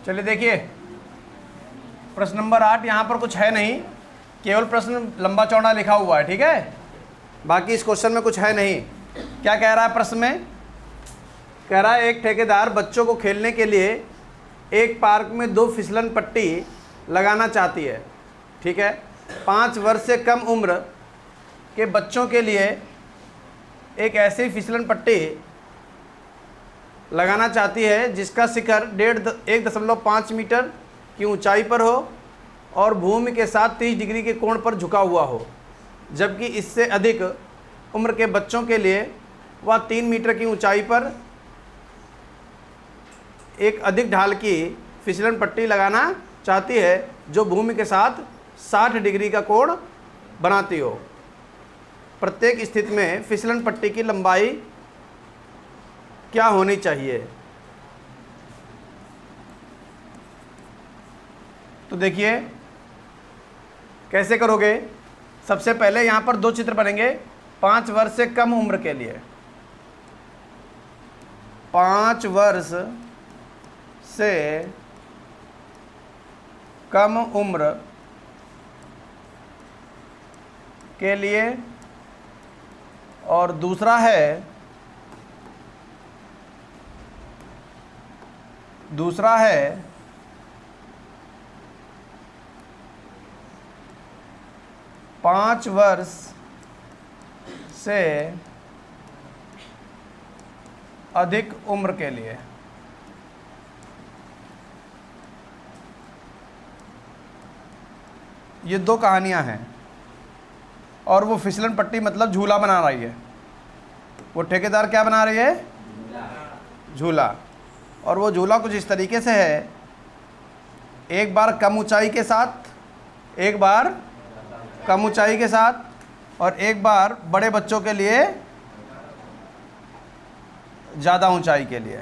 चलिए देखिए, प्रश्न नंबर 8 यहाँ पर कुछ है नहीं, केवल प्रश्न लंबा चौड़ा लिखा हुआ है, ठीक है। बाकी इस क्वेश्चन में कुछ है नहीं। क्या कह रहा है प्रश्न में? कह रहा है एक ठेकेदार बच्चों को खेलने के लिए एक पार्क में 2 फिसलन पट्टी लगाना चाहती है, ठीक है। 5 वर्ष से कम उम्र के बच्चों के लिए एक ऐसी फिसलन पट्टी लगाना चाहती है जिसका शिखर 1.5 मीटर की ऊंचाई पर हो और भूमि के साथ 30 डिग्री के कोण पर झुका हुआ हो, जबकि इससे अधिक उम्र के बच्चों के लिए वह 3 मीटर की ऊंचाई पर एक अधिक ढाल की फिसलन पट्टी लगाना चाहती है जो भूमि के साथ 60 डिग्री का कोण बनाती हो। प्रत्येक स्थिति में फिसलन पट्टी की लंबाई क्या होनी चाहिए? तो देखिए कैसे करोगे। सबसे पहले यहाँ पर 2 चित्र बनेंगे 5 वर्ष से कम उम्र के लिए। 5 वर्ष से कम उम्र के लिए, और दूसरा है 5 वर्ष से अधिक उम्र के लिए। ये 2 कहानियां हैं और वो फिसलन पट्टी मतलब झूला बना रही है। वो ठेकेदार क्या बना रही है? झूला। और वो झूला कुछ इस तरीके से है, एक बार कम ऊंचाई के साथ, एक बार कम ऊंचाई के साथ, और एक बार बड़े बच्चों के लिए ज़्यादा ऊंचाई के लिए।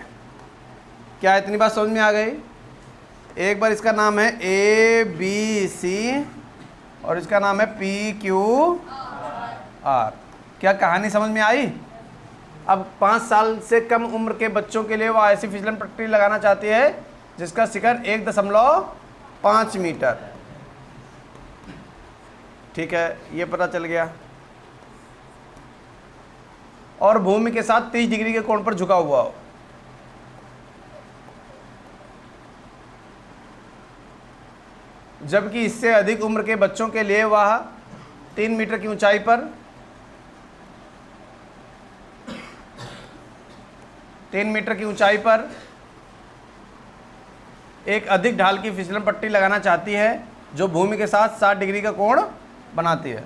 क्या इतनी बात समझ में आ गई? एक बार इसका नाम है ABC और इसका नाम है PQR। क्या कहानी समझ में आई? अब 5 साल से कम उम्र के बच्चों के लिए वो ऐसी फिसलन पट्टी लगाना चाहती है जिसका शिखर 1.5 मीटर, ठीक है, ये पता चल गया, और भूमि के साथ 30 डिग्री के कोण पर झुका हुआ हो। जबकि इससे अधिक उम्र के बच्चों के लिए वह 3 मीटर की ऊंचाई पर 3 मीटर की ऊंचाई पर एक अधिक ढाल की फिसलन पट्टी लगाना चाहती है जो भूमि के साथ 60 डिग्री का कोण बनाती है।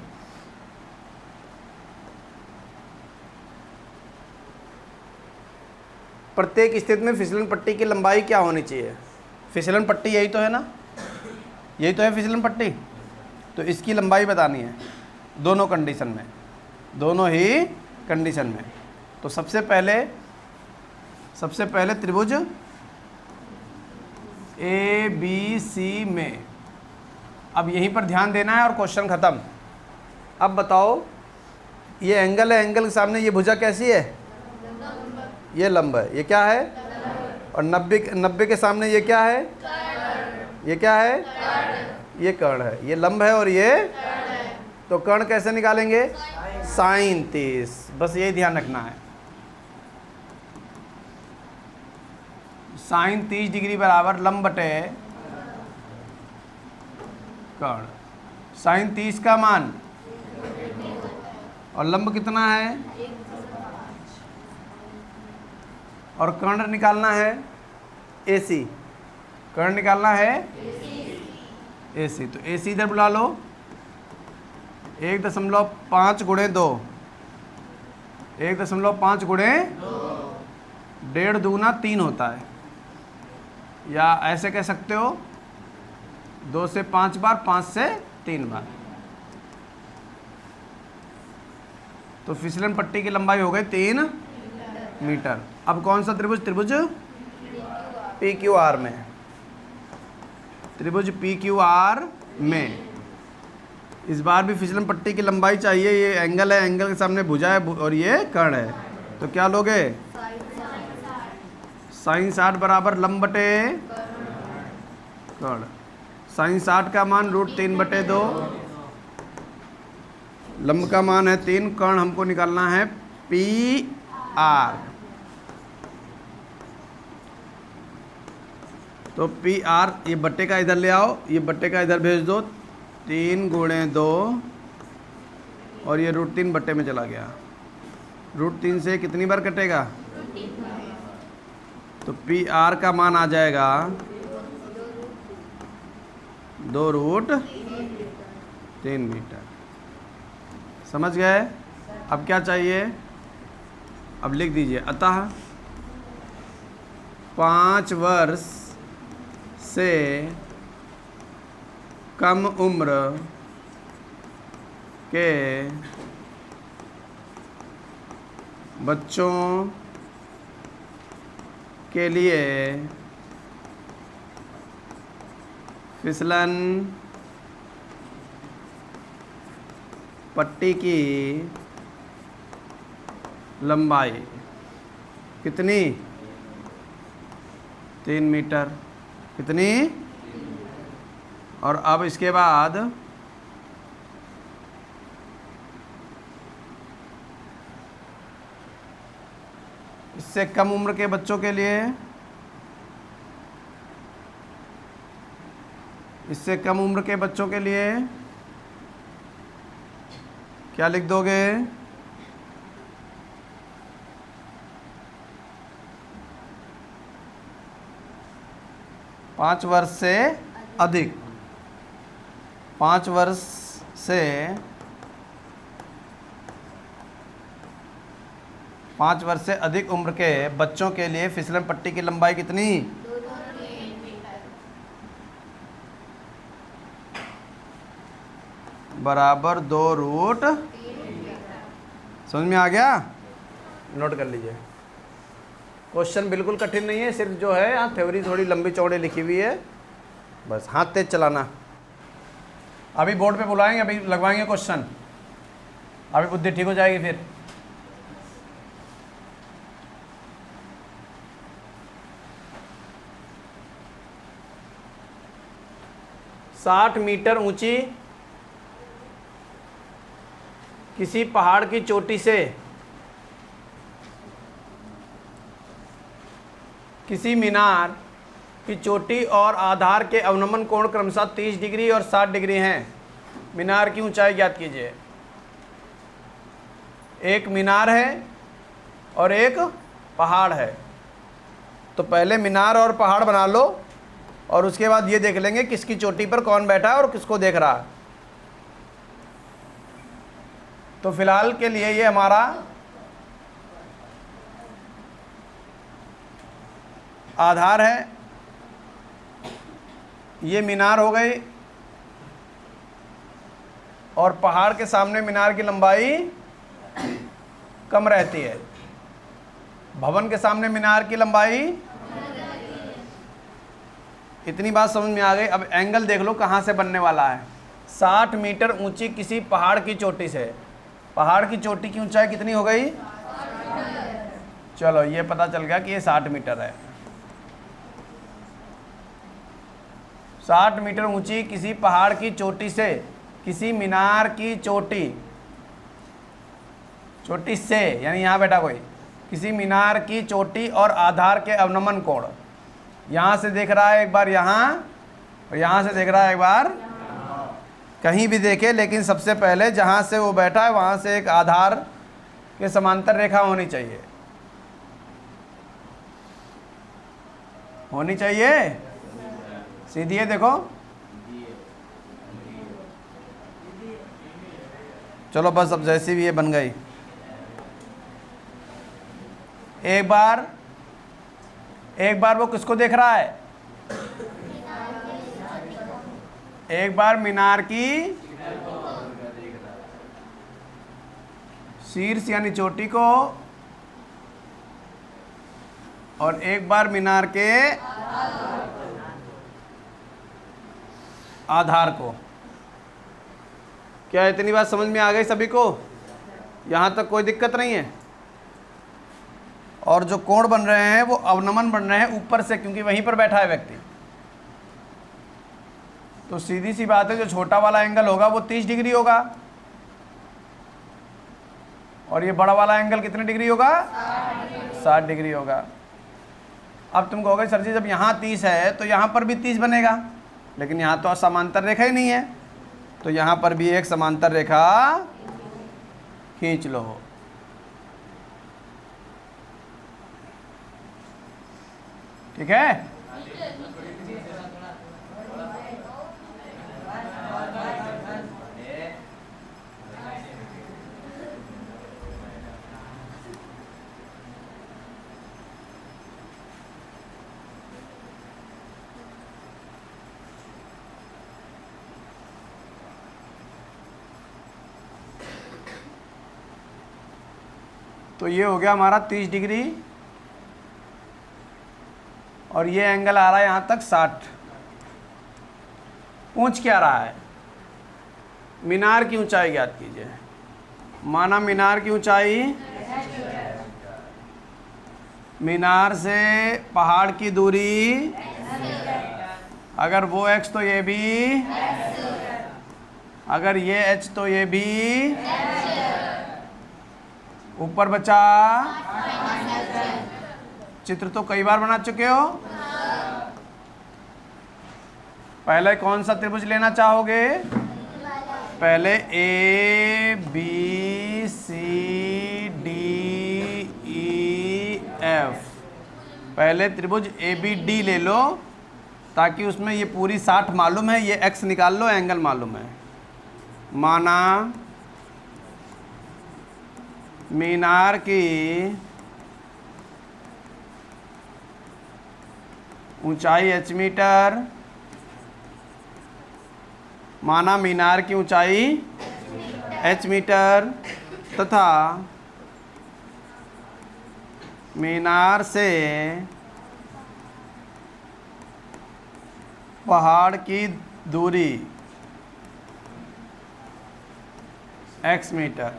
प्रत्येक स्थिति में फिसलन पट्टी की लंबाई क्या होनी चाहिए? फिसलन पट्टी यही तो है ना, यही तो है फिसलन पट्टी। तो इसकी लंबाई बतानी है दोनों कंडीशन में, दोनों ही कंडीशन में। तो सबसे पहले त्रिभुज ABC में, अब यहीं पर ध्यान देना है और क्वेश्चन खत्म। अब बताओ, ये एंगल है, एंगल के सामने ये भुजा कैसी है? ये लंब है। ये क्या है? और 90 के सामने ये क्या है? ये क्या है? ये कर्ण है। ये लंब है और ये, तो कर्ण कैसे निकालेंगे? sin 30। बस यही ध्यान रखना है। sin 30 डिग्री बराबर लंब बटे कर्ण। sin 30 का मान और लंब कितना है? और कर्ण निकालना है AC। कर्ण निकालना है AC। तो AC इधर बुला लो, 1.5 गुणे 2, 1.5 गुणे 1.5 दूना 3 होता है, या ऐसे कह सकते हो 2 से 5 बार, 5 से 3 बार। तो फिसलन पट्टी की लंबाई हो गई 3 मीटर। अब कौन सा त्रिभुज? त्रिभुज PQR में, त्रिभुज PQR में इस बार भी फिसलन पट्टी की लंबाई चाहिए। ये एंगल है, एंगल के सामने भुजा है और ये कर्ण है। तो क्या लोगे? sin 60 बराबर लंब बटे कर्ण। साइन 60 का मान √3/2, लंब का मान है 3, कर्ण हमको निकालना है PR। तो PR, ये बट्टे का इधर ले आओ, ये बट्टे का इधर भेज दो, 3 × 2 और ये √3 बट्टे में चला गया। √3 से कितनी बार कटेगा? तो PR का मान आ जाएगा 2√3 मीटर। समझ गए? अब क्या चाहिए? अब लिख दीजिए, अतः 5 वर्ष से कम उम्र के बच्चों के लिए फिसलन पट्टी की लंबाई कितनी? 3 मीटर। कितनी? और अब इसके बाद इससे कम उम्र के बच्चों के लिए, इससे कम उम्र के बच्चों के लिए क्या लिख दोगे? पाँच वर्ष से अधिक, 5 वर्ष से 5 वर्ष से अधिक उम्र के बच्चों के लिए फिसलन पट्टी की लंबाई कितनी? बराबर 2√3। समझ में आ गया? नोट कर लीजिए। क्वेश्चन बिल्कुल कठिन नहीं है, सिर्फ जो है यहाँ थ्योरी थोड़ी लंबी चौड़ी लिखी हुई है, बस हाथ तेज चलाना। अभी बोर्ड पे बुलाएंगे, अभी लगवाएंगे क्वेश्चन, अभी बुद्धि ठीक हो जाएगी। फिर साठ मीटर ऊंची किसी पहाड़ की चोटी से किसी मीनार की चोटी और आधार के अवनमन कोण क्रमशः 30 डिग्री और 60 डिग्री हैं। मीनार की ऊंचाई ज्ञात कीजिए। एक मीनार है और एक पहाड़ है, तो पहले मीनार और पहाड़ बना लो और उसके बाद ये देख लेंगे किसकी चोटी पर कौन बैठा है और किसको देख रहा है। तो फिलहाल के लिए ये हमारा आधार है, ये मीनार हो गई, और पहाड़ के सामने मीनार की लंबाई कम रहती है, भवन के सामने मीनार की लंबाई। इतनी बात समझ में आ गई। अब एंगल देख लो कहाँ से बनने वाला है। 60 मीटर ऊंची किसी पहाड़ की चोटी से, पहाड़ की चोटी की ऊंचाई कितनी हो गई? चलो ये पता चल गया कि ये 60 मीटर है। 60 मीटर ऊंची किसी पहाड़ की चोटी से किसी मीनार की चोटी, चोटी से यानी यहाँ बैठा कोई, किसी मीनार की चोटी और आधार के अवनमन कोण, यहाँ से देख रहा है एक बार यहाँ और यहाँ से देख रहा है एक बार, कहीं भी देखे लेकिन सबसे पहले जहाँ से वो बैठा है वहाँ से एक आधार के समांतर रेखा होनी चाहिए, होनी चाहिए। सीधी है देखो, चलो बस अब जैसी भी ये बन गई। एक बार वो किसको देख रहा है? एक बार मीनार की शीर्ष यानी चोटी को, और एक बार मीनार के आधार को। क्या इतनी बात समझ में आ गई सभी को? यहाँ तक कोई दिक्कत नहीं है? और जो कोण बन रहे हैं वो अवनमन बन रहे हैं ऊपर से, क्योंकि वहीं पर बैठा है व्यक्ति। तो सीधी सी बात है, जो छोटा वाला एंगल होगा वो 30 डिग्री होगा, और ये बड़ा वाला एंगल कितने डिग्री होगा? 60 डिग्री होगा। अब तुम कहोगे सर जी जब यहाँ 30 है तो यहाँ पर भी 30 बनेगा, लेकिन यहाँ तो समांतर रेखा ही नहीं है, तो यहाँ पर भी एक समांतर रेखा खींच लो। ठीक है? तो ये हो गया हमारा 30 डिग्री, और ये एंगल आ रहा है यहाँ तक 60। पूछ क्या रहा है? मीनार की ऊंचाई ज्ञात कीजिए। माना मीनार की ऊंचाई, मीनार से पहाड़ की दूरी, अगर वो x तो ये भी, अगर ये h तो ये भी, ऊपर बचा, चित्र तो कई बार बना चुके हो। पहले कौन सा त्रिभुज लेना चाहोगे? पहले A B C D E F, पहले त्रिभुज ए बी डी ले लो, ताकि उसमें ये पूरी 60 मालूम है, ये x निकाल लो, एंगल मालूम है। माना मीनार की ऊंचाई h मीटर, माना मीनार की ऊंचाई h मीटर, तथा मीनार से पहाड़ की दूरी x मीटर।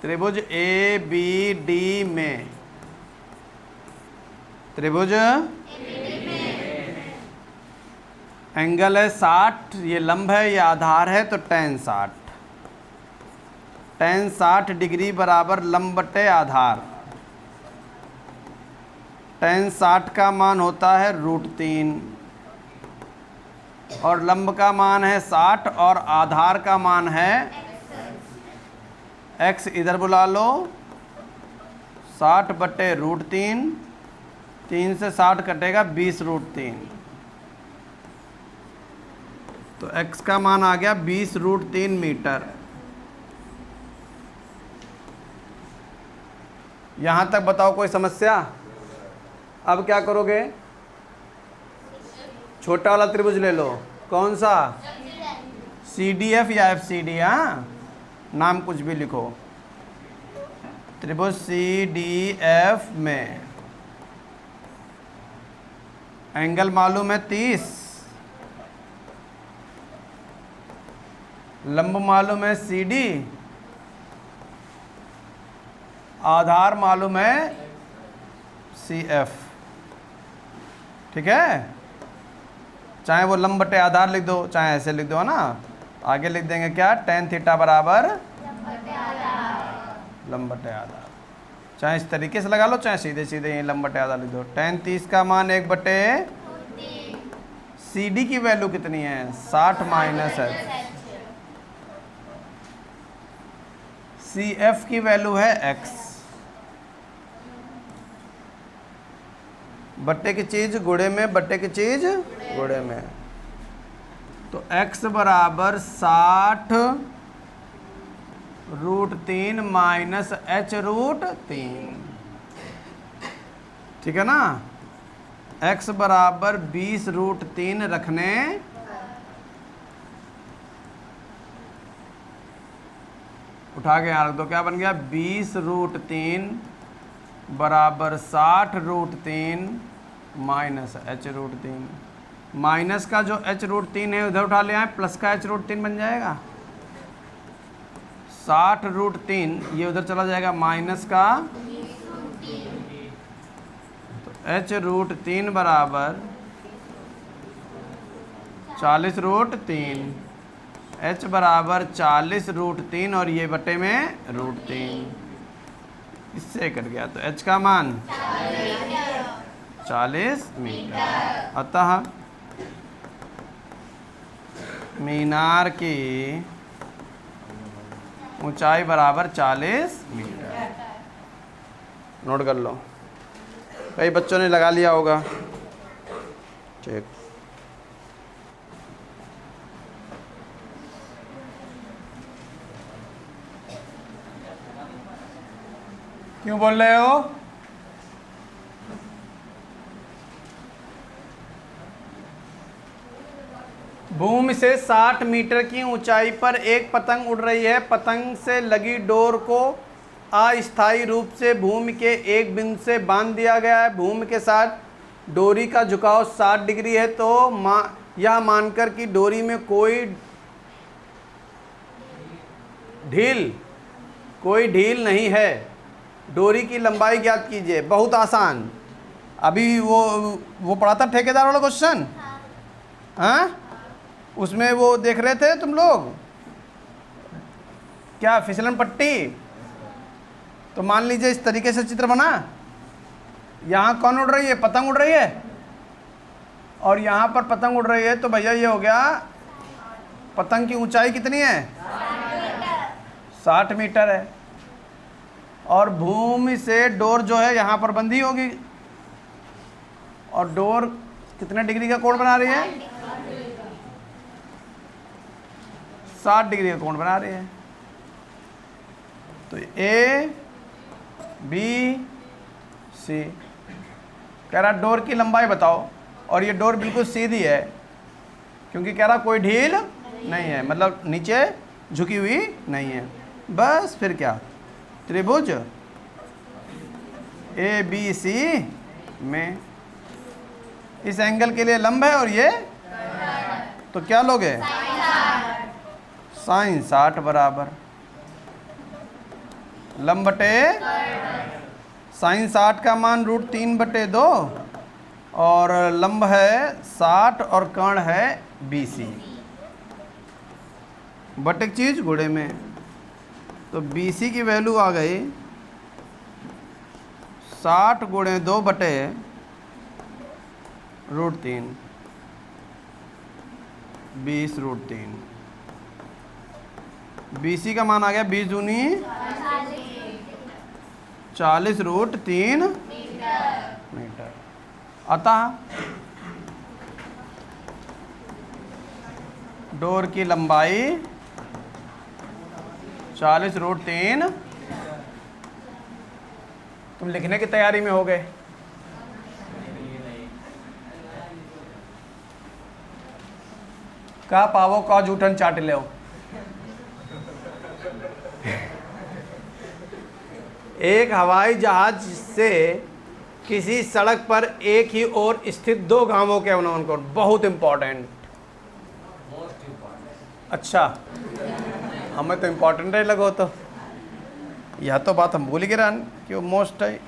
त्रिभुज ए बी डी में, त्रिभुज एंगल है 60, ये लंब है, ये आधार है, तो tan 60, tan 60 डिग्री बराबर लंब बटे आधार। tan 60 का मान होता है √3, और लंब का मान है 60, और आधार का मान है x, इधर बुला लो, 60 बटे √3, 3 से 60 कटेगा 20√3, तो x का मान आ गया 20√3 मीटर। यहां तक बताओ कोई समस्या? अब क्या करोगे? छोटा वाला त्रिभुज ले लो, कौन सा? CDF या FCD? हाँ, नाम कुछ भी लिखो। त्रिभुज CDF में एंगल मालूम है 30, लंब मालूम है CD, आधार मालूम है CF। ठीक है? चाहे वो लंब बटे आधार लिख दो, चाहे ऐसे लिख दो, है ना। आगे लिख देंगे क्या? tan थीटा बराबर लंब बटे आधार। चाहे इस तरीके से लगा लो, चाहे सीधे सीधे यही लंब बटे आधार लिख दो। tan 30 का मान 1 बटे, CD की वैल्यू कितनी है? 60 माइनस h, CF की वैल्यू है x। बट्टे की चीज गुणे में, बट्टे की चीज गुणे में, तो x बराबर 60 √3 माइनस h √3। ठीक है ना? x बराबर 20√3 रखने उठा के यहाँ रख दो, क्या बन गया? 20√3 बराबर 60√3 माइनस h √3। माइनस का जो h √3 है उधर उठा ले आए, प्लस का h √3 बन जाएगा। 60√3 ये उधर चला जाएगा, माइनस का, तो h √3 बराबर 40√3, h बराबर 40√3 और ये बटे में √3, इससे कट गया तो h का मान 40 मीटर। अतः मीनार की ऊंचाई बराबर 40 मीटर। नोट कर लो, कई बच्चों ने लगा लिया होगा। ठीक, क्यों बोल रहे हो? भूमि से 60 मीटर की ऊंचाई पर एक पतंग उड़ रही है। पतंग से लगी डोर को अस्थायी रूप से भूमि के एक बिंदु से बांध दिया गया है। भूमि के साथ डोरी का झुकाव 60 डिग्री है, तो यह मानकर कि डोरी में कोई ढील नहीं है, डोरी की लंबाई ज्ञात कीजिए। बहुत आसान। अभी वो पढ़ा था ठेकेदार वाला क्वेश्चन, हाँ? उसमें वो देख रहे थे तुम लोग क्या, फिसलन पट्टी। तो मान लीजिए इस तरीके से चित्र बना, यहाँ कौन उड़ रही है? पतंग उड़ रही है, और यहाँ पर पतंग उड़ रही है। तो भैया ये हो गया, पतंग की ऊंचाई कितनी है? 60 मीटर है, और भूमि से डोर जो है यहाँ पर बंधी होगी, और डोर कितने डिग्री का कोण बना रही है? 60 डिग्री का कोण बना रही है। तो ए बी सी कह रहा डोर की लंबाई बताओ, और ये डोर बिल्कुल सीधी है क्योंकि कह रहा कोई ढील नहीं है, मतलब नीचे झुकी हुई नहीं है। बस फिर क्या, त्रिभुज ए बी सी में इस एंगल के लिए लंब है, और ये तो क्या लोगे? साइन 60 बराबर लंब बटे साइन 60 का मान √3/2, और लंब है 60 और कर्ण है BC। बटे चीज गुणे में, तो BC की वैल्यू आ गई 60 गुणे 2 बटे √3, 20√3। BC का मान आ गया 20 दूनी 40√3 मीटर। अतः डोर की लंबाई 40√3। तुम लिखने की तैयारी में हो गए? का पावो का जूठन चाट ले। एक हवाई जहाज से किसी सड़क पर एक ही ओर स्थित 2 गांवों के अवनमन करो। बहुत इंपॉर्टेंट। अच्छा, हमें तो इम्पोर्टेंट ही लगो, तो यह तो बात हम भूल गए कि वो मोस्ट है।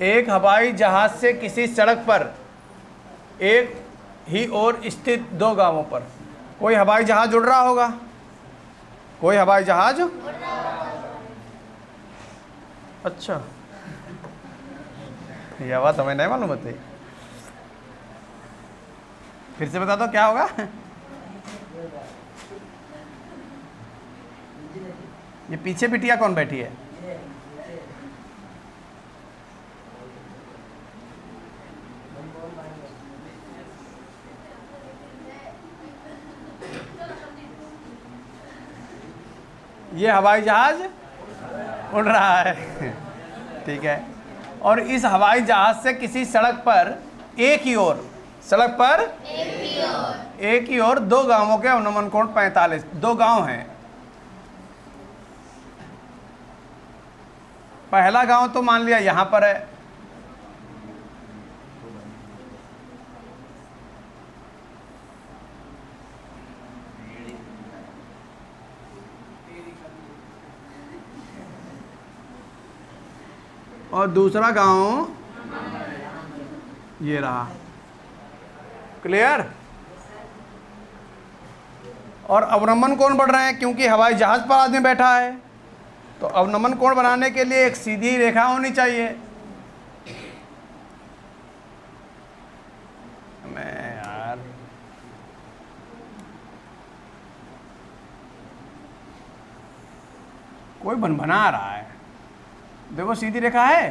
एक हवाई जहाज से किसी सड़क पर एक ही ओर स्थित 2 गांवों पर कोई हवाई जहाज उड़ रहा होगा। कोई हवाई जहाज अच्छा, यह बात हमें नहीं मालूम होती। फिर से बता दो क्या होगा। ये पीछे बिटिया कौन बैठी है? ये हवाई जहाज उड़ रहा है, ठीक है। और इस हवाई जहाज से किसी सड़क पर एक ही ओर, सड़क पर एक ही ओर 2 गांवों के अनुमान कोण 45। 2 गांव हैं। पहला गांव तो मान लिया यहां पर है, और दूसरा गांव ये रहा। क्लियर? और अवनमन कोण बढ़ रहे हैं क्योंकि हवाई जहाज पर आदमी बैठा है, तो अवनमन कोण बनाने के लिए एक सीधी रेखा होनी चाहिए। मैं यार कोई बना रहा है, देखो सीधी रेखा है।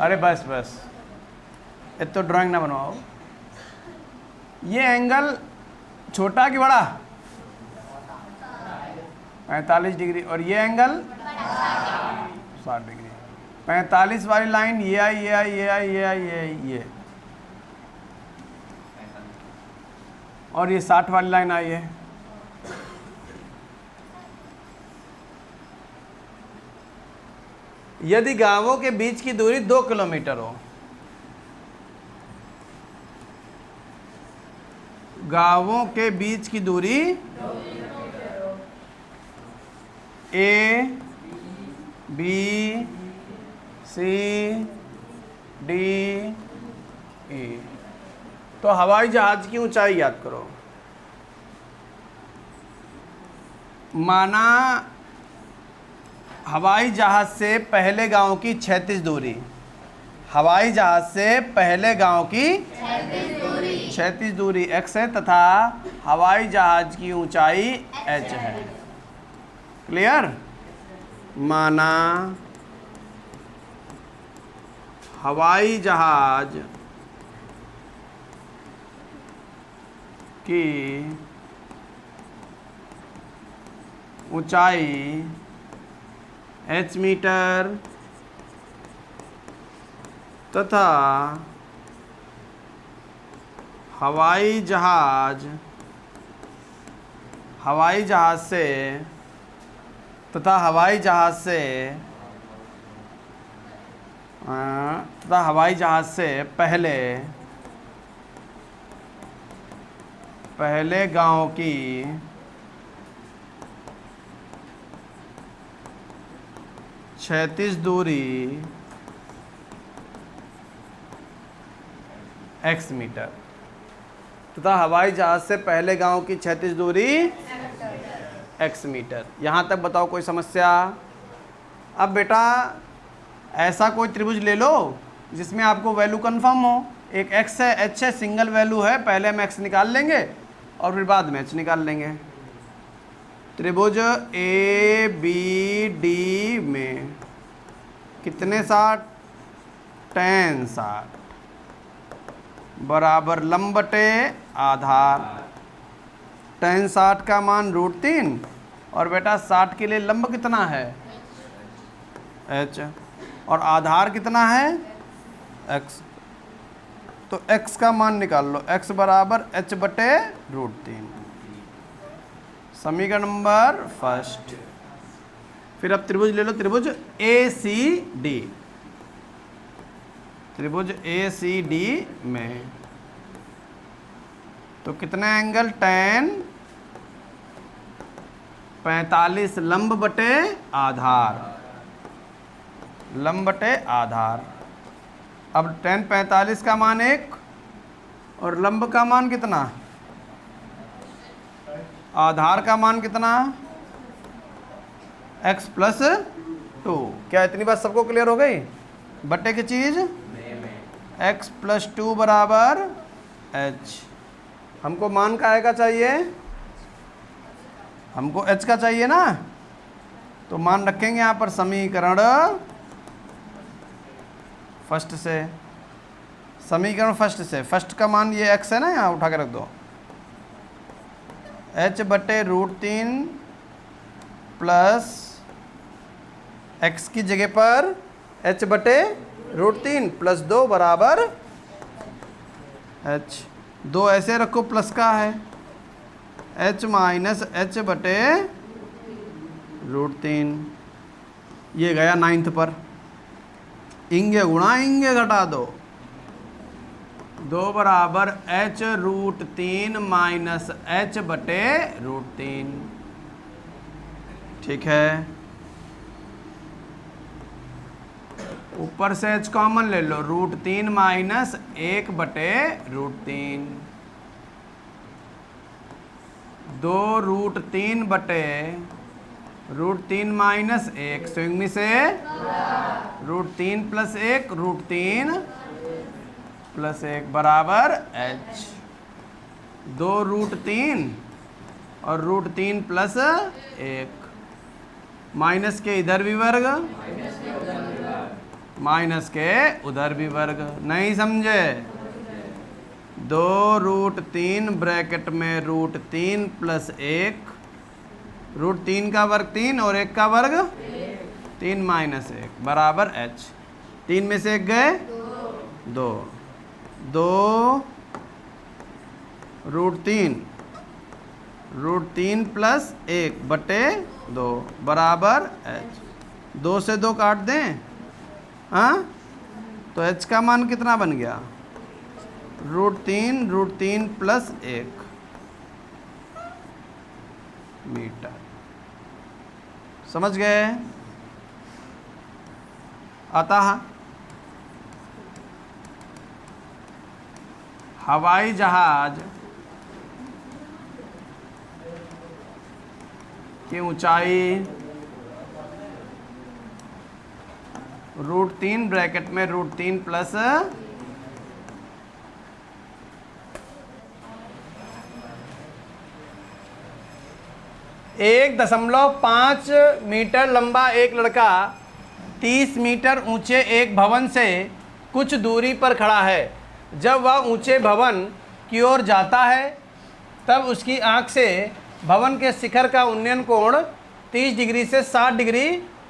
अरे बस बस, ये तो ड्राइंग ना बनवाओ। ये एंगल छोटा कि बड़ा? 45 डिग्री। और ये एंगल 60 डिग्री। 45 वाली लाइन ये आई, ये आई, ये आई, ये आई, ये आई, ये, और ये 60 वाली लाइन आई है। यदि गांवों के बीच की दूरी 2 किलोमीटर हो, गांवों के बीच की दूरी ए, बी, सी, डी, ई, तो हवाई जहाज की ऊंचाई याद करो। माना हवाई जहाज से पहले गांव की 36 दूरी, हवाई जहाज से पहले गांव की 36 दूरी x है तथा हवाई जहाज की ऊंचाई h है। क्लियर? माना हवाई जहाज की ऊंचाई h मीटर तथा हवाई जहाज से तथा हवाई जहाज से पहले गांव की 36 दूरी x मीटर तथा हवाई जहाज से पहले गांव की 36 दूरी x मीटर। यहाँ तक बताओ कोई समस्या? अब बेटा ऐसा कोई त्रिभुज ले लो जिसमें आपको वैल्यू कंफर्म हो। एक x है, h है, सिंगल वैल्यू है, पहले हम x निकाल लेंगे और फिर बाद में h निकाल लेंगे। त्रिभुज ए बी डी में कितने 60? tan 60 बराबर लंब बटे आधार। tan 60 का मान √3 और बेटा 60 के लिए लंब कितना है? h, और आधार कितना है? x। तो x का मान निकाल लो, x बराबर h बटे √3। समीकरण नंबर फर्स्ट। फिर अब त्रिभुज ले लो, त्रिभुज ACD। त्रिभुज ACD में तो कितने एंगल? tan 45 लंब बटे आधार, लंब बटे आधार। अब tan 45 का मान 1 और लंब का मान कितना? आधार का मान कितना? x + 2। क्या इतनी बात सबको क्लियर हो गई? बटे की चीज x + 2 बराबर h। हमको मान का आएगा चाहिए, हमको h का चाहिए ना, तो मान रखेंगे यहाँ पर समीकरण फर्स्ट से। समीकरण फर्स्ट से, फर्स्ट का मान ये x है ना, यहाँ उठा के रख दो। h बटे √3 प्लस x की जगह पर h बटे √3 + 2 बराबर h। 2 ऐसे रखो, प्लस का है, h माइनस h बटे √3। ये गया 9th पर। इंगे गुणा इंगे घटा दो, 2 बराबर h √3 माइनस h बटे √3। ठीक है। ऊपर से h कॉमन ले लो, √3 माइनस 1/√3, 2 √3 बटे √3 माइनस 1, स्विंग से √3 प्लस 1, √3 प्लस 1 बराबर h। 2 √3 और √3 प्लस 1, माइनस के इधर भी वर्ग, माइनस के उधर भी वर्ग। नहीं समझे? 2 √3 ब्रैकेट में √3 प्लस 1, √3 का वर्ग 3 और 1 का वर्ग 3 माइनस 1 बराबर h। 3 में से 1 गए 2, 2 √3 प्लस 1 बटे 2 बराबर h। 2 से 2 काट दें, हाँ, तो h का मान कितना बन गया? √3 प्लस 1 मीटर। समझ गए? अतः हवाई जहाज की ऊंचाई √3 ब्रैकेट में √3 प्लस 1.5 मीटर लंबा एक लड़का 30 मीटर ऊंचे एक भवन से कुछ दूरी पर खड़ा है। जब वह ऊंचे भवन की ओर जाता है तब उसकी आंख से भवन के शिखर का उन्नयन कोण 30 डिग्री से 60 डिग्री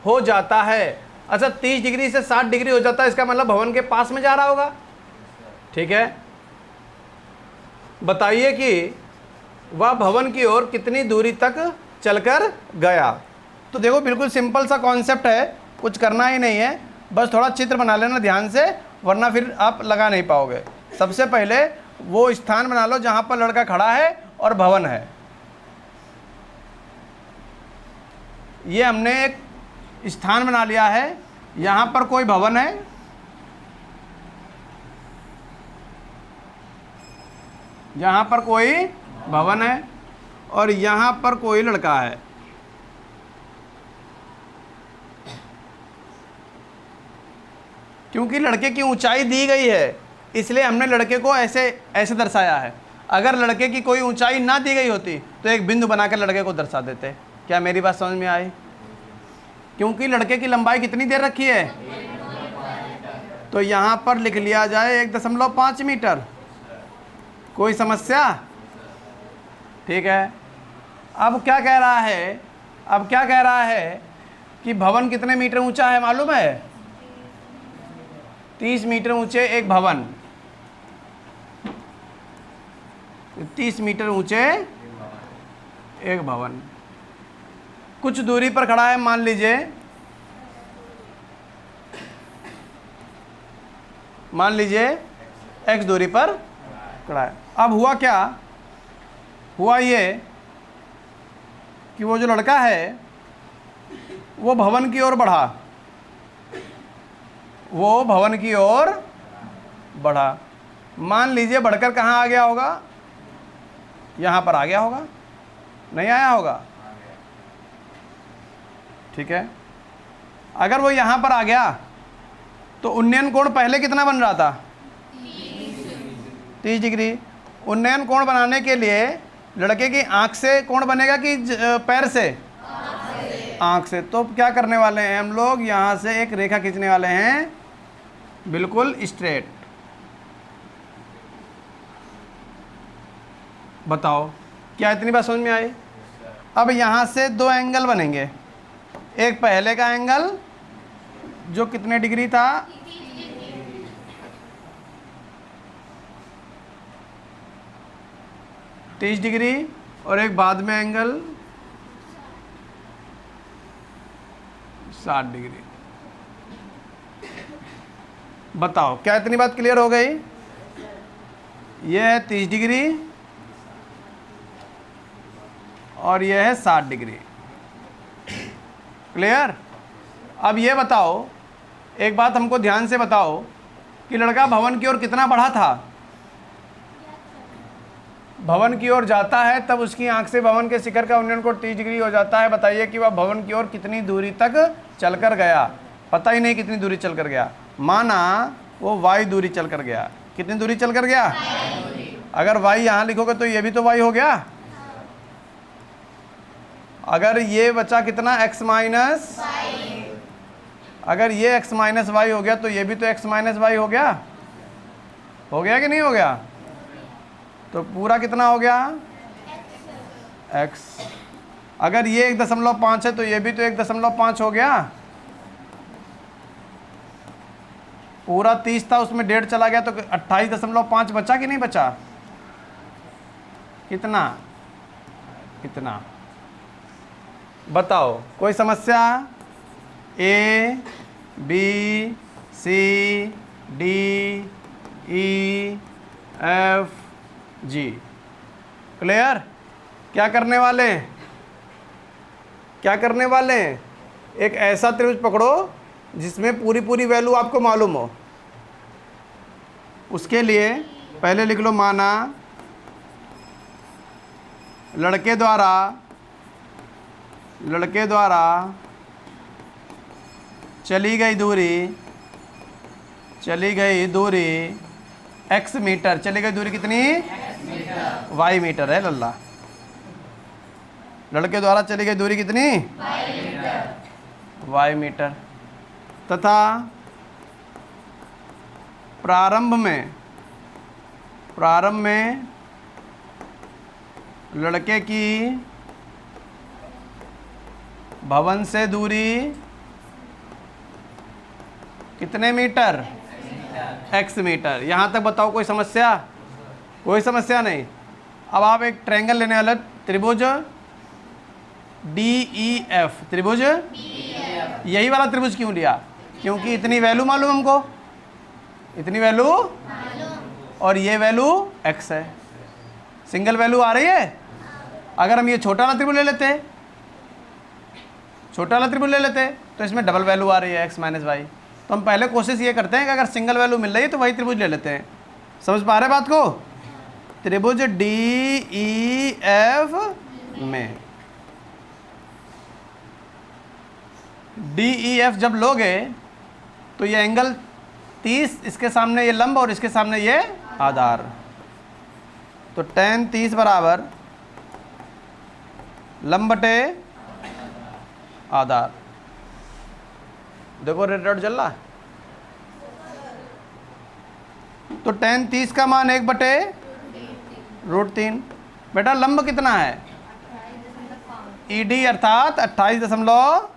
हो जाता है। अच्छा, 30 डिग्री से 60 डिग्री हो जाता है, इसका मतलब भवन के पास में जा रहा होगा। ठीक है, बताइए कि वह भवन की ओर कितनी दूरी तक चलकर गया। तो देखो, बिल्कुल सिंपल सा कॉन्सेप्ट है, कुछ करना ही नहीं है, बस थोड़ा चित्र बना लेना ध्यान से, वरना फिर आप लगा नहीं पाओगे। सबसे पहले वो स्थान बना लो जहां पर लड़का खड़ा है और भवन है। ये हमने एक स्थान बना लिया है, यहां पर कोई भवन है, यहां पर कोई भवन है और यहां पर कोई लड़का है। क्योंकि लड़के की ऊंचाई दी गई है इसलिए हमने लड़के को ऐसे ऐसे दर्शाया है। अगर लड़के की कोई ऊंचाई ना दी गई होती तो एक बिंदु बनाकर लड़के को दर्शा देते। क्या मेरी बात समझ में आई? क्योंकि लड़के की लंबाई कितनी देर रखी है, तो यहां पर लिख लिया जाए 1.5 मीटर। कोई समस्या? ठीक है। अब क्या कह रहा है, अब क्या कह रहा है कि भवन कितने मीटर ऊंचा है मालूम है? 30 मीटर ऊंचे एक भवन, 30 मीटर ऊंचे एक भवन कुछ दूरी पर खड़ा है। मान लीजिए, मान लीजिए x दूरी पर खड़ा है। अब हुआ क्या? हुआ ये कि वो जो लड़का है वो भवन की ओर बढ़ा, वो भवन की ओर बढ़ा। मान लीजिए बढ़कर कहाँ आ गया होगा? यहाँ पर आ गया होगा, नहीं आया होगा? ठीक है। अगर वो यहाँ पर आ गया तो उन्नयन कोण पहले कितना बन रहा था? 30 डिग्री। उन्नयन कोण बनाने के लिए लड़के की आंख से कोण बनेगा कि पैर से? आंख से। तो क्या करने वाले हैं हम लोग? यहाँ से एक रेखा खींचने वाले हैं, बिल्कुल स्ट्रेट। बताओ, क्या इतनी बात समझ में आई? अब यहाँ से दो एंगल बनेंगे। एक पहले का एंगल जो कितने डिग्री था? 30 डिग्री, और एक बाद में एंगल 60 डिग्री। बताओ, क्या इतनी बात क्लियर हो गई? यह है 30 डिग्री और यह है 60 डिग्री। क्लियर? अब ये बताओ एक बात हमको ध्यान से बताओ कि लड़का भवन की ओर कितना बढ़ा था? भवन की ओर जाता है तब उसकी आंख से भवन के शिखर का उन्नयन को 30 डिग्री हो जाता है। बताइए कि वह भवन की ओर कितनी दूरी तक चलकर गया? पता ही नहीं कितनी दूरी चलकर गया। माना वो y दूरी चलकर गया। कितनी दूरी चलकर गया? अगर y यहाँ लिखोगे तो ये भी तो y हो गया। अगर ये बचा कितना x माइनस, अगर ये x माइनस वाई हो गया तो ये भी तो x माइनस वाई हो गया। हो गया कि नहीं हो गया? तो पूरा कितना हो गया? x। अगर ये 1.5 है तो ये भी तो 1.5 हो गया। पूरा 30 था, उसमें 1.5 चला गया तो 28.5 बचा कि नहीं बचा? कितना? कितना बताओ? कोई समस्या? A B C D E F G। Clear? क्या करने वाले? क्या करने वाले? एक ऐसा त्रिभुज पकड़ो जिसमें पूरी पूरी वैल्यू आपको मालूम हो। उसके लिए पहले लिख लो, माना लड़के द्वारा चली गई दूरी x मीटर। चली गई दूरी कितनी? y मीटर है लल्ला। लड़के द्वारा चली गई दूरी कितनी? y metre. तथा प्रारंभ में लड़के की भवन से दूरी कितने मीटर? x metre. यहाँ तक बताओ कोई समस्या? कोई समस्या नहीं। अब आप एक ट्रायंगल लेने वाले, त्रिभुज DEF। त्रिभुज यही वाला त्रिभुज क्यों लिया? क्योंकि इतनी वैल्यू मालूम हमको, इतनी वैल्यू और ये वैल्यू x है। सिंगल वैल्यू आ रही है। अगर हम ये छोटा वाला त्रिभुज ले लेते, तो इसमें डबल वैल्यू आ रही है x माइनस वाई। तो हम पहले कोशिश ये करते हैं कि अगर सिंगल वैल्यू मिल रही है तो वही त्रिभुज ले लेते हैं। समझ पा रहे बात को? त्रिभुज DEF में DEF जब लोगे तो ये एंगल 30, इसके सामने ये लंब और इसके सामने ये आधार। तो tan 30 बराबर लंब बटे आधार। देखो रेड चल रहा। तो tan 30 का मान 1/√3। बेटा लंब कितना है? ED अर्थात 28.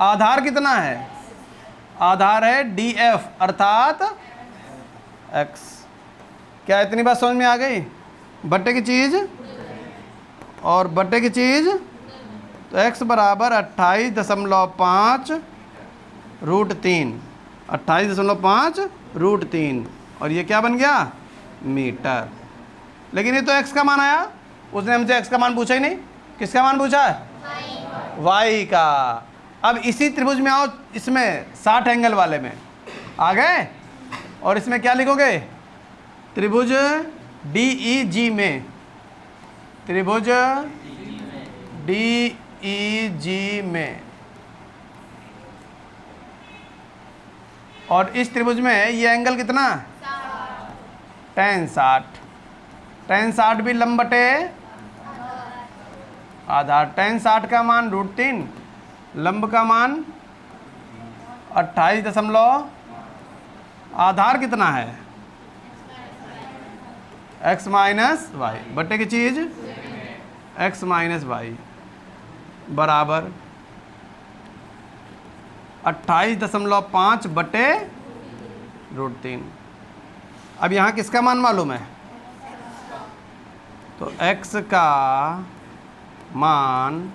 आधार कितना है? आधार है DF अर्थात x। क्या इतनी बात समझ में आ गई? बट्टे की चीज़ और बट्टे की चीज़। तो x बराबर 28.5√3। 28.5√3 और ये क्या बन गया? मीटर। लेकिन ये तो x का मान आया, उसने हमसे x का मान पूछा ही नहीं। किसका मान पूछा है? y का। अब इसी त्रिभुज में आओ, इसमें 60 एंगल वाले में आ गए और इसमें क्या लिखोगे? त्रिभुज DEG में, त्रिभुज DEG में। और इस त्रिभुज में ये एंगल कितना? tan 60। tan 60 भी लंब बटे आधार। tan 60 का मान √3, लंब का मान 28 आधार कितना है? x माइनस वाई बटे की चीज x माइनस वाई बराबर 28.5 बटे √3। अब यहाँ किसका मान मालूम है? तो x का मान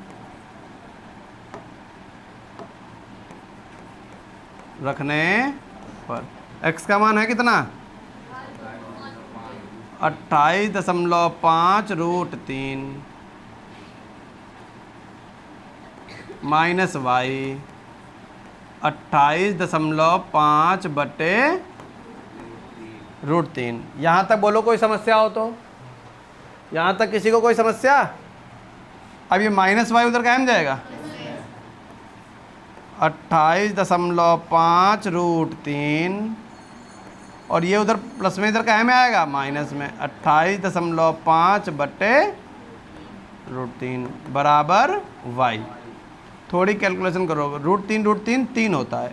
रखने पर x का मान है कितना? 28.5√3 माइनस वाई 28.5 बटे √3। यहाँ तक बोलो कोई समस्या हो तो? यहाँ तक किसी को कोई समस्या? अब ये -y उधर कायम जाएगा। 28.5 √3 और ये उधर प्लस में, इधर कायम में आएगा माइनस में। 28.5 बटे √3 बराबर y। थोड़ी कैलकुलेशन करो। √3 3 होता है।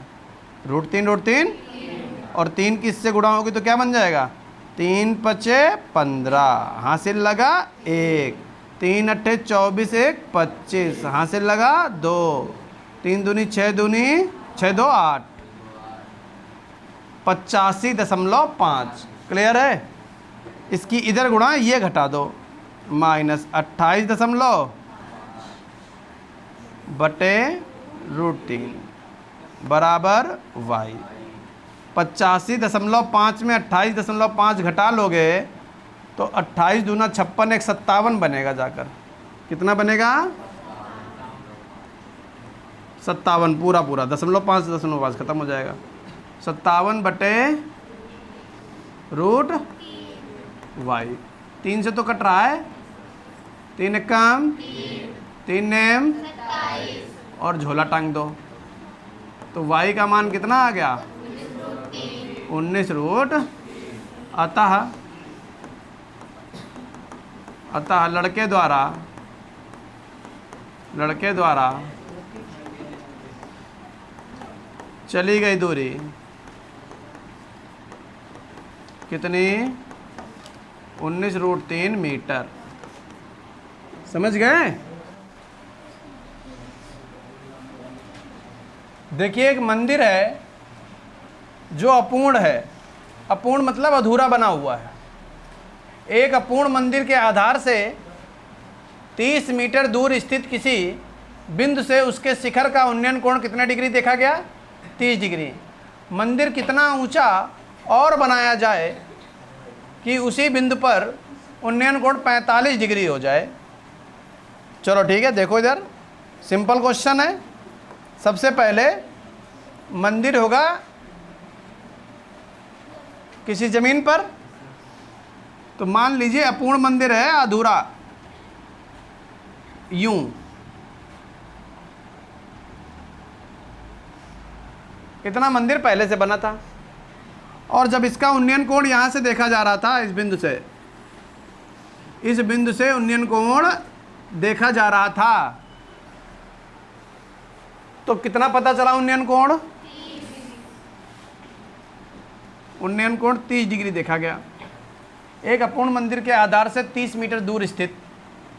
√3 और 3 किससे गुणा होगी तो क्या बन जाएगा? 3 पचे 15, हासिल लगा 1। 3 अट्ठे 24, 1 25, हासिल लगा 2। 3 दूनी 6 दूनी 6 2 8, 85.5। क्लियर है? इसकी इधर गुणा ये घटा दो, -28 बटे √3 बराबर y। 85.5 में 28.5 घटा लोगे तो 28 दूना 56, 1 57 बनेगा जाकर। कितना बनेगा? 57 पूरा 0.5 खत्म हो जाएगा। 57 बटे √y। 3 से तो कट रहा है। 3 एक कम 3 नेम और झोला टांग दो तो y का मान कितना आ गया? 19 अतः लड़के द्वारा चली गई दूरी कितनी? 19 √3 मीटर। समझ गए? देखिए एक मंदिर है जो अपूर्ण है। अपूर्ण मतलब अधूरा बना हुआ है। एक अपूर्ण मंदिर के आधार से 30 मीटर दूर स्थित किसी बिंदु से उसके शिखर का उन्नयन कोण कितने डिग्री देखा गया? 30 डिग्री। मंदिर कितना ऊंचा और बनाया जाए कि उसी बिंदु पर उन्नयन कोण 45 डिग्री हो जाए? चलो ठीक है, देखो इधर सिंपल क्वेश्चन है। सबसे पहले मंदिर होगा किसी जमीन पर, तो मान लीजिए अपूर्ण मंदिर है, अधूरा, यूं। इतना मंदिर पहले से बना था और जब इसका उन्नयन कोण यहां से देखा जा रहा था, इस बिंदु से उन्नयन कोण देखा जा रहा था, तो कितना पता चला उन्नयन कोण? उन्नयन कोण 30 डिग्री देखा गया। एक अपूर्ण मंदिर के आधार से 30 मीटर दूर स्थित,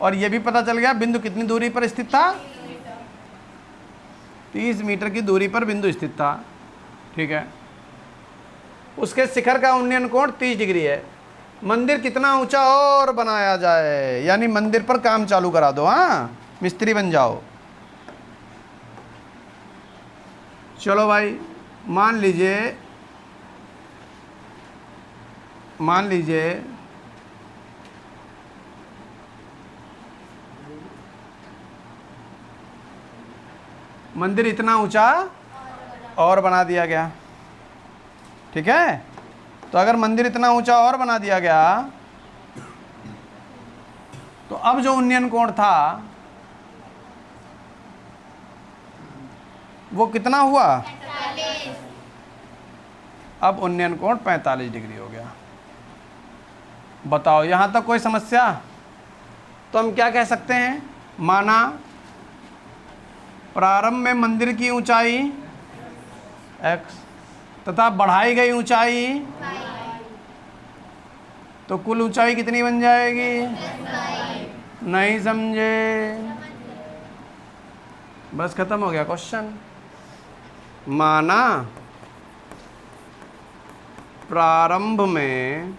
और यह भी पता चल गया बिंदु कितनी दूरी पर स्थित था? 30 मीटर की दूरी पर बिंदु स्थित था। ठीक है, उसके शिखर का उन्नयन कोण 30 डिग्री है। मंदिर कितना ऊंचा और बनाया जाए, यानी मंदिर पर काम चालू करा दो। हाँ, मिस्त्री बन जाओ। चलो भाई, मान लीजिए मंदिर इतना ऊंचा और बना दिया गया। ठीक है, तो अगर मंदिर इतना ऊंचा और बना दिया गया तो अब जो उन्नयन कोण था वो कितना हुआ? 45। अब उन्नयन कोण 45 डिग्री हो गया। बताओ यहां तक कोई समस्या? तो हम क्या कह सकते हैं? माना प्रारंभ में मंदिर की ऊंचाई x तथा बढ़ाई गई ऊंचाई, तो कुल ऊंचाई कितनी बन जाएगी? नहीं समझे? बस खत्म हो गया क्वेश्चन। माना प्रारंभ में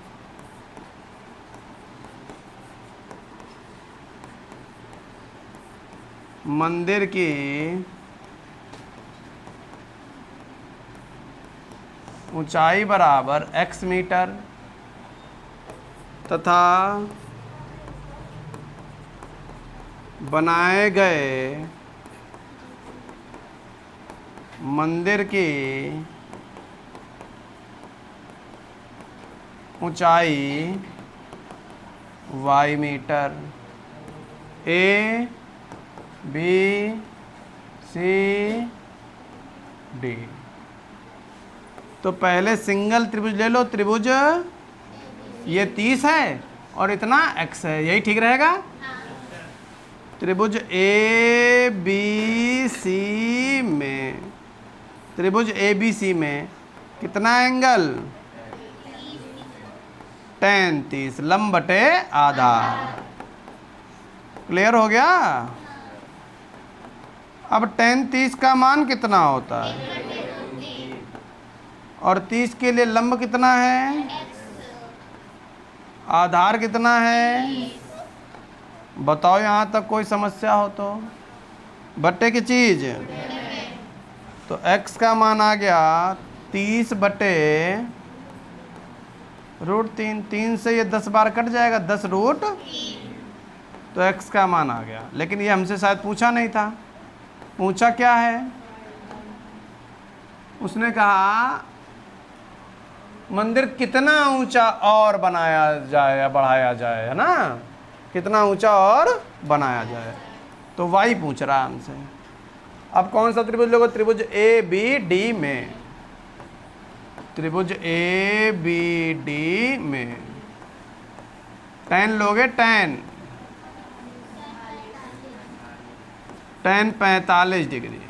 मंदिर की ऊंचाई बराबर x मीटर तथा बनाए गए मंदिर की ऊंचाई y metre, A B C D. तो पहले सिंगल त्रिभुज ले लो, त्रिभुज ये 30 है और इतना x है, यही ठीक रहेगा। त्रिभुज ए बी सी में, त्रिभुज ए बी सी में कितना एंगल? tan 30, लंब बटे आधार। क्लियर हो गया? अब tan 30 का मान कितना होता है? और 30 के लिए लंब कितना है? आधार कितना है? बताओ यहाँ तक कोई समस्या हो तो। बट्टे की चीज, तो x का मान आ गया 30 बटे √3। 3 से ये 10 बार कट जाएगा, 10 रूट, तो x का मान आ गया। लेकिन ये हमसे शायद पूछा नहीं था। पूछा क्या है? उसने कहा मंदिर कितना ऊंचा और बनाया जाए या बढ़ाया जाए, है ना? कितना ऊंचा और बनाया जाए, तो y पूछ रहा है हमसे। अब कौन सा त्रिभुज लोगे? त्रिभुज ए बी डी में, त्रिभुज ए बी डी में tan लोगे, tan 45 डिग्री,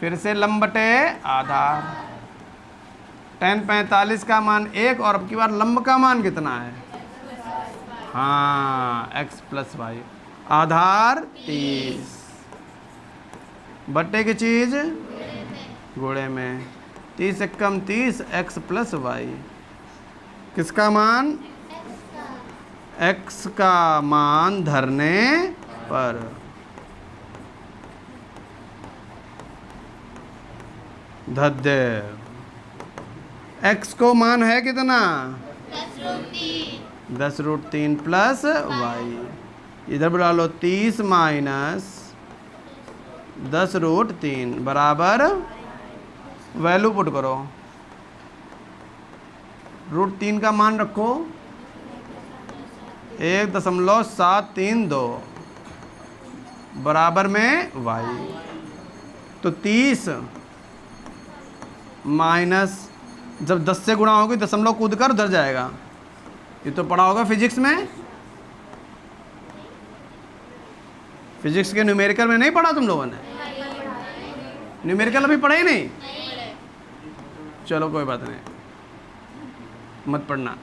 फिर से लंब बटे आधार। tan 45 का मान 1 और अब की बार लंब का मान कितना है? हाँ, x + y। आधार 30 बट्टे की चीज गुणे में, 30 से कम 30, x + y। किसका मान? x का मान धरने पर। धद्दे x को मान है कितना? 10√3 + y। इधर बुला लो, 30 - 10√3 बराबर, वैल्यू पुट करो। √3 का मान रखो 1.732 बराबर में y। तो 30 माइनस, जब 10 से गुणा होगी दशमलव कूद कर उधर जाएगा। ये तो पढ़ा होगा फिजिक्स में। फिजिक्स के न्यूमेरिकल में नहीं पढ़ा तुम लोगों ने? न्यूमेरिकल अभी पढ़े ही नहीं? चलो कोई बात नहीं, मत पढ़ना।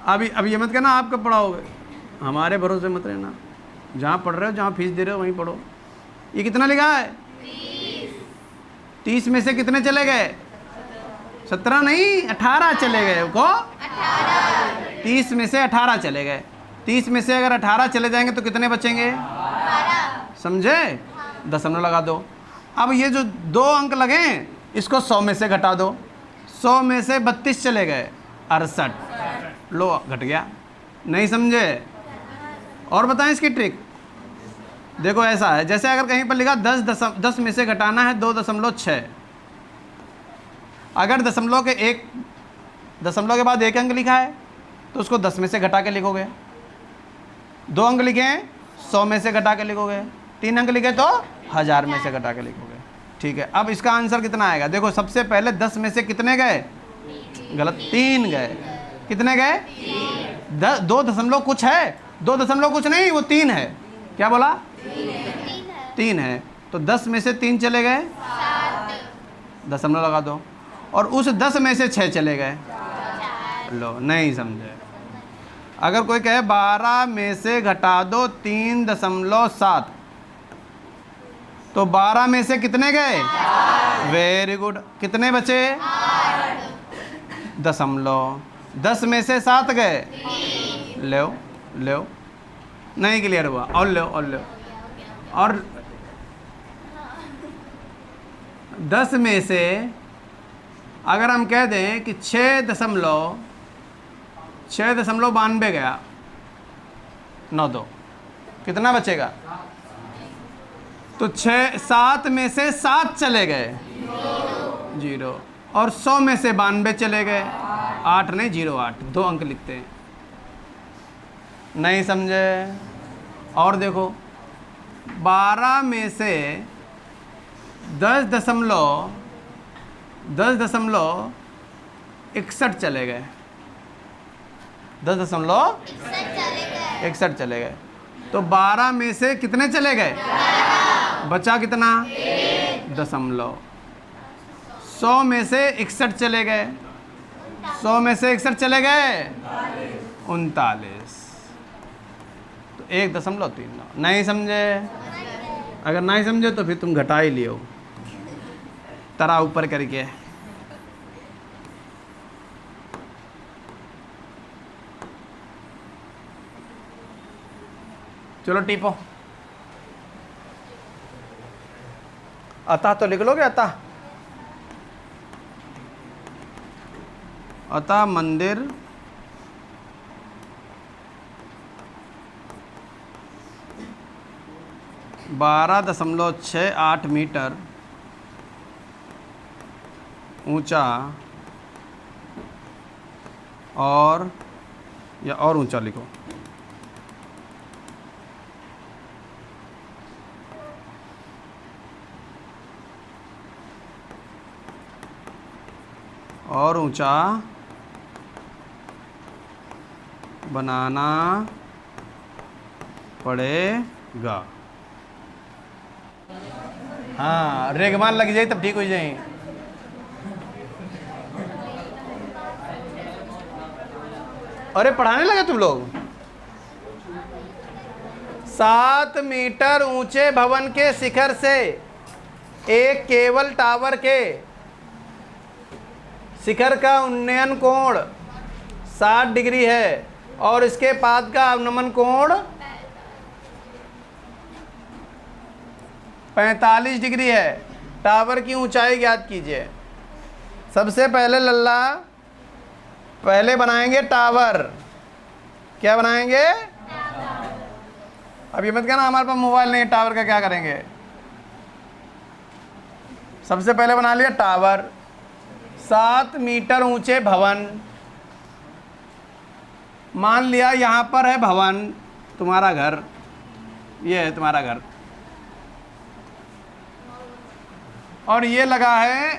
अब ये मत कहना आप कब पढ़ाओगे, हमारे भरोसे मत रहना। जहाँ पढ़ रहे हो, जहाँ फीस दे रहे हो, वहीं पढ़ो। ये कितना लिखा है? 30 में से कितने चले गए? 17 नहीं, 18 चले गए को। 30 में से 18 चले गए। 30 में से अगर 18 चले जाएंगे तो कितने बचेंगे? समझे? दशमलव लगा दो। अब ये जो 2 अंक लगे इसको 100 में से घटा दो। 100 में से 32 चले गए, 68। लो घट गया। नहीं समझे? और बताएं इसकी ट्रिक। देखो ऐसा है, जैसे अगर कहीं पर लिखा 10 में से घटाना है 2.6। अगर दशमलव के बाद 1 अंक लिखा है तो उसको 10 में से घटा के लिखोगे। 2 अंक लिखे हैं 100 में से घटा के लिखोगे। 3 अंक लिखे तो 1000 में से घटा के लिखोगे। ठीक है, अब इसका आंसर कितना आएगा? देखो सबसे पहले 10 में से कितने गए? गलत, 3 गए। कितने गए? 2 दशमलव कुछ है, 2 दशमलव कुछ नहीं, वो 3 है। क्या बोला? 3 है। तो 10 में से 3 चले गए, दशमलव लगा दो। और उस 10 में से 6 चले गए। लो, नहीं समझे। अगर कोई कहे 12 में से घटा दो 3.7, तो 12 में से कितने गए? Very good. कितने बचे? दशमलव। 10 में से 7 गए। लो नहीं क्लियर हुआ? और लो और 10 में से अगर हम कह दें कि 6.92 गया, 9 2, कितना बचेगा? तो 7 में से 7 चले गए 0, और 100 में से 92 चले गए 8 नहीं 08, 2 अंक लिखते हैं। नहीं समझे? और देखो 12 में से 10.61 चले गए 10.61 चले गए। तो 12 में से कितने चले गए? बचा कितना? दशमलव। 100 में से 61 चले गए 100 में से 61 चले गए 39, तो 1.39। नहीं समझे? अगर नहीं समझे तो फिर तुम घटा ही लियो तरा ऊपर करके। चलो टीपो। अतः तो लिख लोगे? अतः मंदिर (12.68 मीटर ऊंचा और ऊंचा लिखो। और ऊंचा बनाना पड़ेगा। हाँ, रेगमान लग जाए तब ठीक हो जाए। अरे पढ़ाने लगे तुम लोग। 7 मीटर ऊंचे भवन के शिखर से एक केबल टावर के शिखर का उन्नयन कोण 60 डिग्री है और इसके पाद का अवनमन कोण 45 डिग्री है। टावर की ऊंचाई ज्ञात कीजिए। सबसे पहले लल्ला पहले बनाएंगे टावर। क्या बनाएंगे? अब ये मत कहना हमारे पास मोबाइल नहीं है, टावर का क्या करेंगे। सबसे पहले बना लिया टावर। 7 मीटर ऊंचे भवन। मान लिया यहाँ पर है भवन, तुम्हारा घर, ये है तुम्हारा घर, और ये लगा है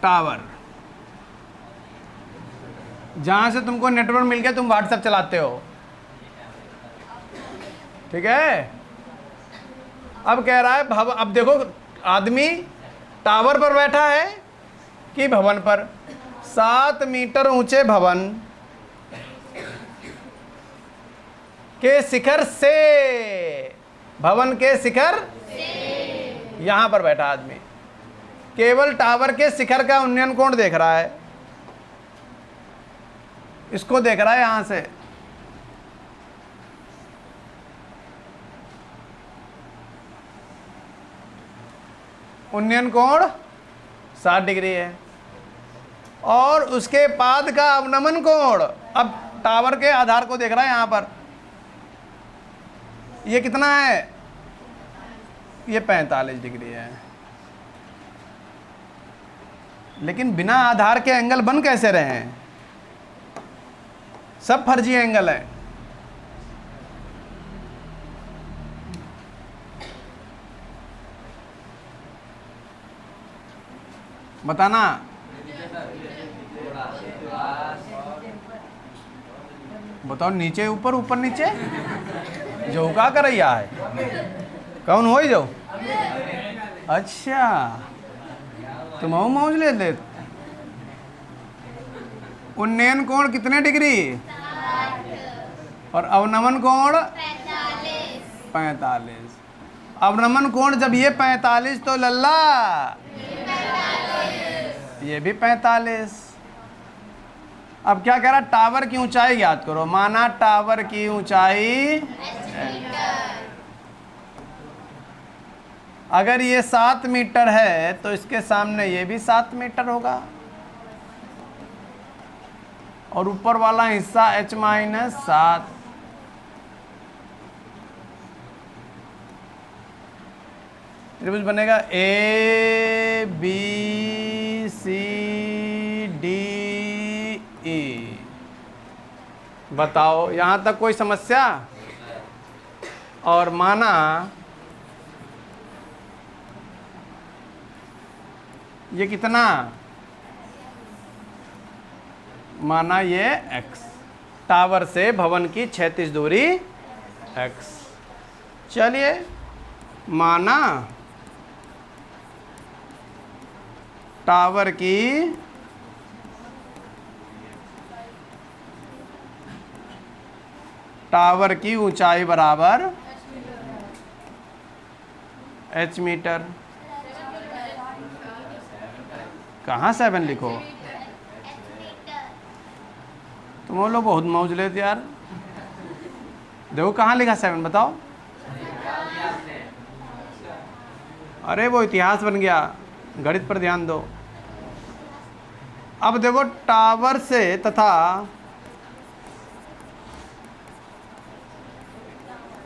टावर, जहां से तुमको नेटवर्क मिल गया, तुम व्हाट्सएप चलाते हो। ठीक है। अब कह रहा है अब देखो आदमी टावर पर बैठा है कि भवन पर। 7 मीटर ऊंचे भवन के शिखर से, भवन के शिखर यहां पर बैठा आदमी केवल टावर के शिखर का उन्नयन कोण देख रहा है। इसको देख रहा है यहां से। उन्नयन कोण 60 डिग्री है और उसके पाद का अवनमन कोण, अब टावर के आधार को देख रहा है यहां पर, ये कितना है? ये 45 डिग्री है। लेकिन बिना आधार के एंगल बन कैसे रहे हैं? सब फर्जी एंगल है। बताना। बताओ नीचे ऊपर, ऊपर नीचे, जो का करैया है कौन हो जो? अच्छा, तुम मौज ले। उन्नयन कोण कितने डिग्री और अवनमन कोण 45। अवनमन कोण जब ये 45 तो लल्ला ये भी 45। अब क्या कह रहा? टावर की ऊंचाई याद करो। माना टावर की ऊंचाई, अगर ये 7 मीटर है तो इसके सामने ये भी 7 मीटर होगा और ऊपर वाला हिस्सा h - 7। त्रिभुज बनेगा ए बी सी डी ई। बताओ यहाँ तक कोई समस्या? और माना ये कितना, माना ये x, टावर से भवन की क्षैतिज दूरी x। चलिए माना टावर की ऊंचाई बराबर h मीटर। कहाँ 7 लिखो? तुम लोग बहुत मौज लेते यार। देखो कहाँ लिखा 7, बताओ। अरे वो इतिहास बन गया, गणित पर ध्यान दो। अब देखो टावर से तथा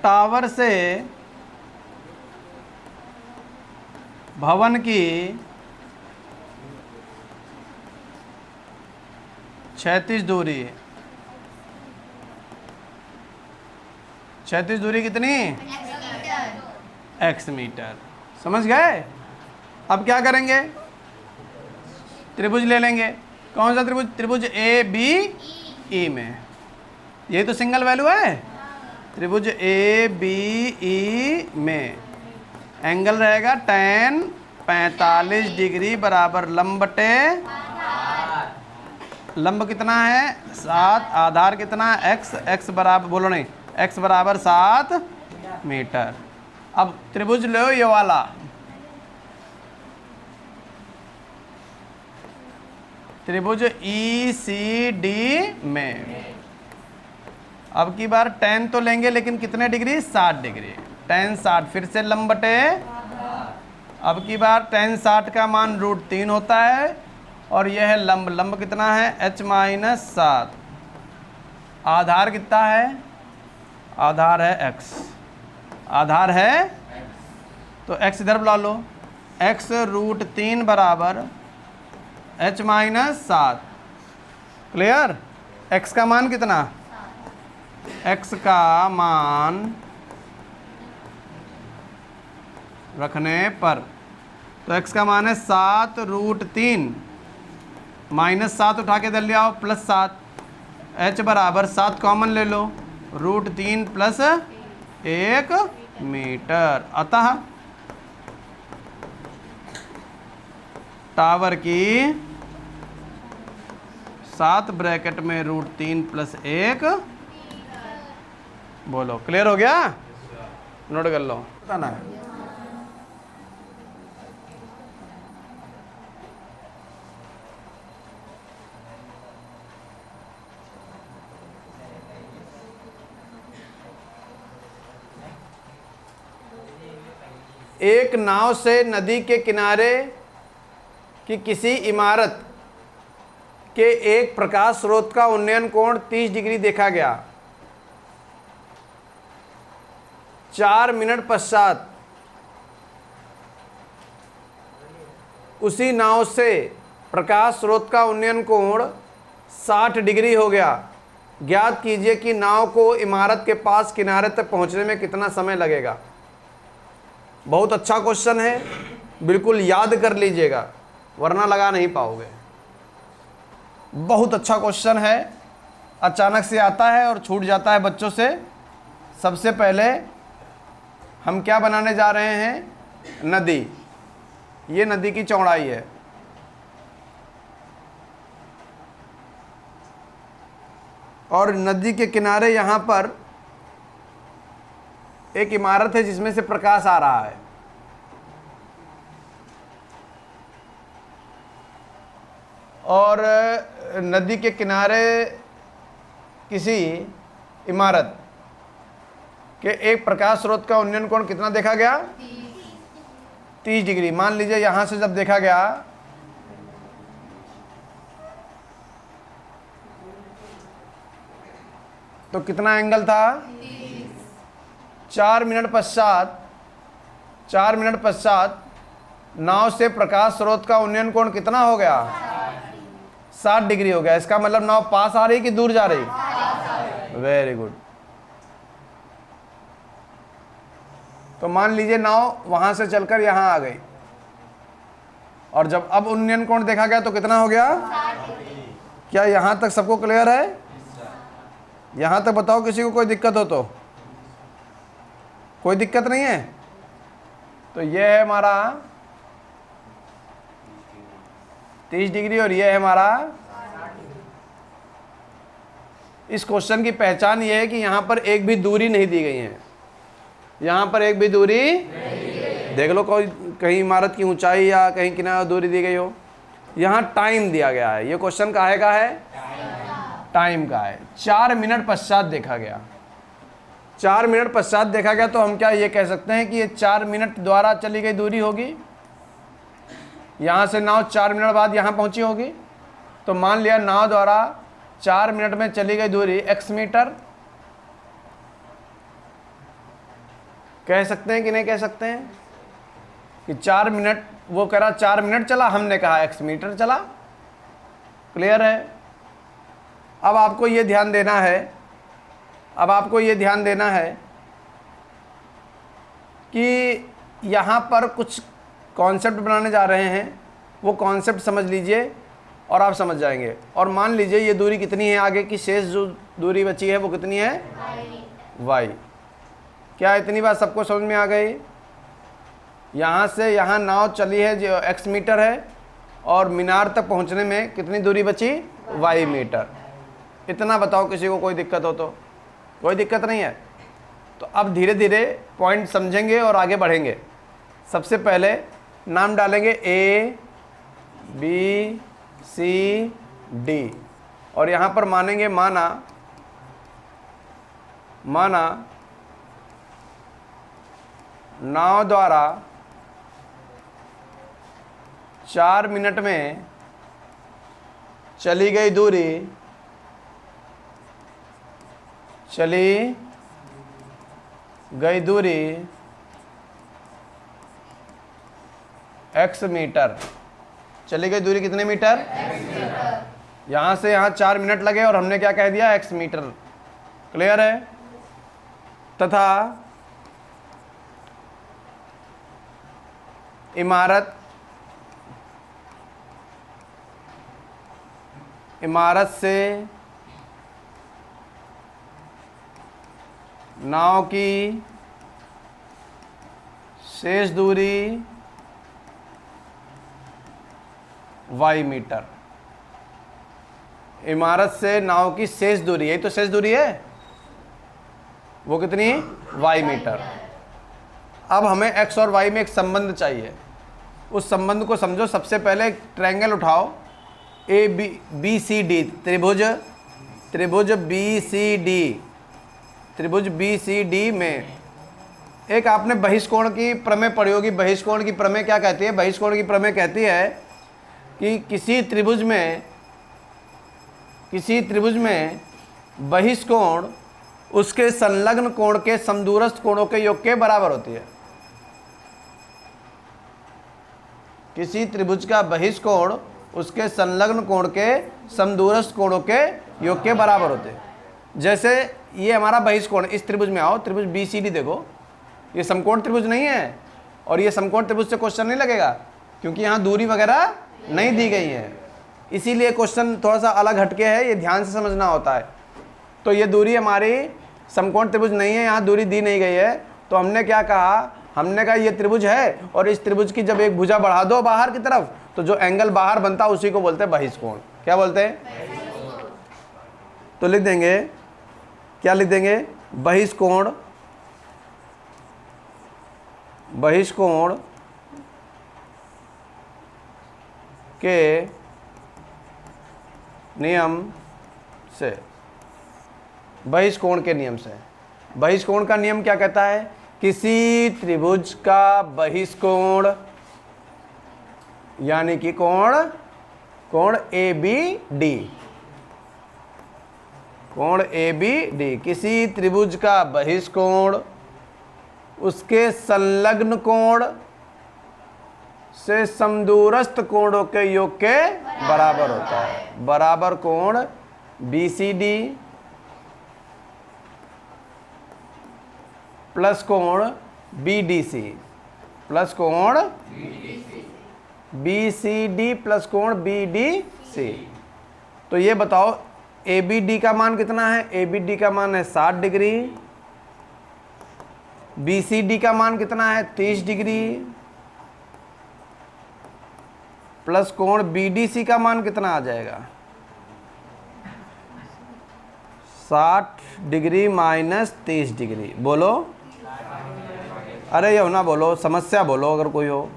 टावर से भवन की क्षैतिज दूरी, क्षैतिज दूरी कितनी? x metre. समझ गए? अब क्या करेंगे? त्रिभुज ले लेंगे। कौन सा त्रिभुज? त्रिभुज ए बी ई में। ये तो सिंगल वैल्यू है। त्रिभुज ए बी ई में एंगल रहेगा tan 45 डिग्री बराबर लंबटे, लंब कितना है 7, आधार कितना है x, x बराबर, बोलो नहीं, x बराबर 7 मीटर। अब त्रिभुज लो ये वाला, त्रिभुज ई सी डी में। अब की बार tan तो लेंगे लेकिन कितने डिग्री? 60 डिग्री। tan 60, फिर से लंबटे, अब की बार tan 60 का मान √3 होता है और यह है लंब, लंब कितना है h-7। आधार कितना है? आधार है x, आधार है तो x इधर बुला लो, x √3 बराबर h-7। क्लियर? x का मान कितना? x का मान रखने पर तो x का मान है 7 √3 -7 उठा के इधर ले आओ +7, h बराबर 7 कॉमन ले लो, √3 + 1 मीटर। अतः टावर की 7 ब्रैकेट में √3 + 1, बोलो क्लियर हो गया? नोट कर लो। बताना है एक नाव से नदी के किनारे की किसी इमारत के एक प्रकाश स्रोत का उन्नयन कोण 30 डिग्री देखा गया। 4 मिनट पश्चात उसी नाव से प्रकाश स्रोत का उन्नयन कोण 60 डिग्री हो गया। ज्ञात कीजिए कि नाव को इमारत के पास किनारे तक पहुंचने में कितना समय लगेगा। बहुत अच्छा क्वेश्चन है, बिल्कुल याद कर लीजिएगा वरना लगा नहीं पाओगे। बहुत अच्छा क्वेश्चन है, अचानक से आता है और छूट जाता है बच्चों से। सबसे पहले हम क्या बनाने जा रहे हैं? नदी। ये नदी की चौड़ाई है, और नदी के किनारे यहाँ पर एक इमारत है जिसमें से प्रकाश आ रहा है। और नदी के किनारे किसी इमारत के एक प्रकाश स्रोत का उन्नयन कोण कितना देखा गया? 30 डिग्री। मान लीजिए यहां से जब देखा गया तो कितना एंगल था? 4 मिनट पश्चात 4 मिनट पश्चात नाव से प्रकाश स्रोत का उन्नयन कोण कितना हो गया? 60 डिग्री हो गया। इसका मतलब नाव पास आ रही कि दूर जा रही? Very good. तो मान लीजिए नाव वहां से चलकर यहां आ गई और जब अब उन्नयन कोण देखा गया तो कितना हो गया? क्या यहां तक सबको क्लियर है? यहां तक बताओ किसी को कोई दिक्कत हो तो? कोई दिक्कत नहीं है? तो ये है हमारा 30 डिग्री और ये है हमारा। इस क्वेश्चन की पहचान ये है कि यहां पर एक भी दूरी नहीं दी गई है। यहां पर एक भी दूरी देख लो, कोई कहीं इमारत की ऊंचाई या कहीं किनारा दूरी दी गई हो। यहां टाइम दिया गया है। ये क्वेश्चन काहे का है? टाइम का है। 4 मिनट पश्चात देखा गया। 4 मिनट पश्चात देखा गया तो हम क्या ये कह सकते हैं कि ये 4 मिनट द्वारा चली गई दूरी होगी। यहां से नाव 4 मिनट बाद यहां पहुंची होगी। तो मान लिया नाव द्वारा 4 मिनट में चली गई दूरी x मीटर। कह सकते हैं कि नहीं कह सकते हैं कि 4 मिनट, वो कह रहा 4 मिनट चला, हमने कहा x मीटर चला। क्लियर है? अब आपको ये ध्यान देना है, अब आपको ये ध्यान देना है कि यहाँ पर कुछ कॉन्सेप्ट बनाने जा रहे हैं। वो कॉन्सेप्ट समझ लीजिए और आप समझ जाएंगे। और मान लीजिए ये दूरी कितनी है, आगे की शेष जो दूरी बची है वो कितनी है? y। क्या इतनी बात सबको समझ में आ गई? यहाँ से यहाँ नाव चली है जो x मीटर है और मीनार तक पहुँचने में कितनी दूरी बची? y metre. इतना बताओ किसी को कोई दिक्कत हो तो? कोई दिक्कत नहीं है। तो अब धीरे धीरे पॉइंट समझेंगे और आगे बढ़ेंगे। सबसे पहले नाम डालेंगे A, B, C, D और यहाँ पर मानेंगे माना नाव द्वारा 4 मिनट में चली गई दूरी x मीटर। चली गई दूरी कितने मीटर? यहां से यहां 4 मिनट लगे और हमने क्या कह दिया? x metre. क्लियर है? तथा इमारत से नाव की शेष दूरी y मीटर। इमारत से नाव की शेष दूरी, यही तो शेष दूरी है, वो कितनी? y metre. अब हमें x और y में एक संबंध चाहिए। उस संबंध को समझो। सबसे पहले एक ट्रायंगल उठाओ, ABCD त्रिभुज BCD में एक आपने बहिष्कोण की प्रमेय पढ़ी होगी। बहिष्कोण की प्रमेय क्या कहती है? बहिष्कोण की प्रमेय कहती है कि किसी त्रिभुज में बहिष्कोण उसके संलग्न कोण के समदूरस्थ कोणों के योग के बराबर होती है। किसी त्रिभुज का बहिष्कोण उसके संलग्न कोण के समदूरस्थ कोणों के योग के बराबर होते हैं। जैसे ये हमारा बहिष्कोण, इस त्रिभुज में आओ, त्रिभुज BCD देखो, ये समकोण त्रिभुज नहीं है और ये समकोण त्रिभुज से क्वेश्चन नहीं लगेगा क्योंकि यहाँ दूरी वगैरह नहीं दी गई है। इसीलिए क्वेश्चन थोड़ा सा अलग हटके है, ये ध्यान से समझना होता है। तो ये दूरी हमारी समकोण त्रिभुज नहीं है, यहाँ दूरी दी नहीं गई है। तो हमने क्या कहा? हमने कहा ये त्रिभुज है और इस त्रिभुज की जब एक भुजा बढ़ा दो बाहर की तरफ तो जो एंगल बाहर बनता है उसी को बोलते हैं बहिष्कोण। क्या बोलते हैं? तो लिख देंगे, क्या लिख देंगे? बहिष्कोण के नियम से। बहिष्कोण के नियम से। बहिष्कोण का नियम क्या कहता है? किसी त्रिभुज का बहिष्कोण यानी कि कोण ABD, कोण ABD, किसी त्रिभुज का बहिष्कोण उसके संलग्न कोण से समदूरस्थ कोणों के योग के बराबर होता है। बराबर कोण BCD प्लस कोण BDC प्लस कोण BCD प्लस कोण BDC। तो ये बताओ ABD का मान कितना है? ABD का मान है 60 डिग्री। BCD का मान कितना है? 30 डिग्री। प्लस कोण BDC का मान कितना आ जाएगा? 60 डिग्री माइनस 30 डिग्री। बोलो, अरे ये ना बोलो, समस्या बोलो अगर कोई हो।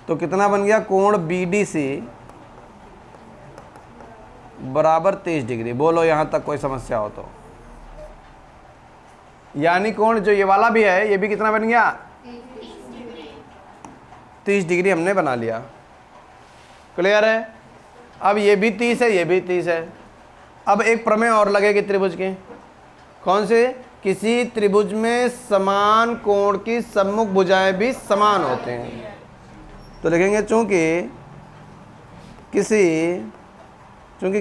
तो कितना बन गया? कोण BDC बराबर 30 डिग्री। बोलो यहाँ तक कोई समस्या हो तो। यानी कोण जो ये वाला भी है, ये भी कितना बन गया? 30 डिग्री हमने बना लिया। क्लियर है? अब ये भी 30 है, ये भी 30 है। अब एक प्रमेय और लगेगी त्रिभुज की। कौन से? किसी त्रिभुज में समान कोण की सम्मुख भुजाएं भी समान होते हैं। तो लिखेंगे चूंकि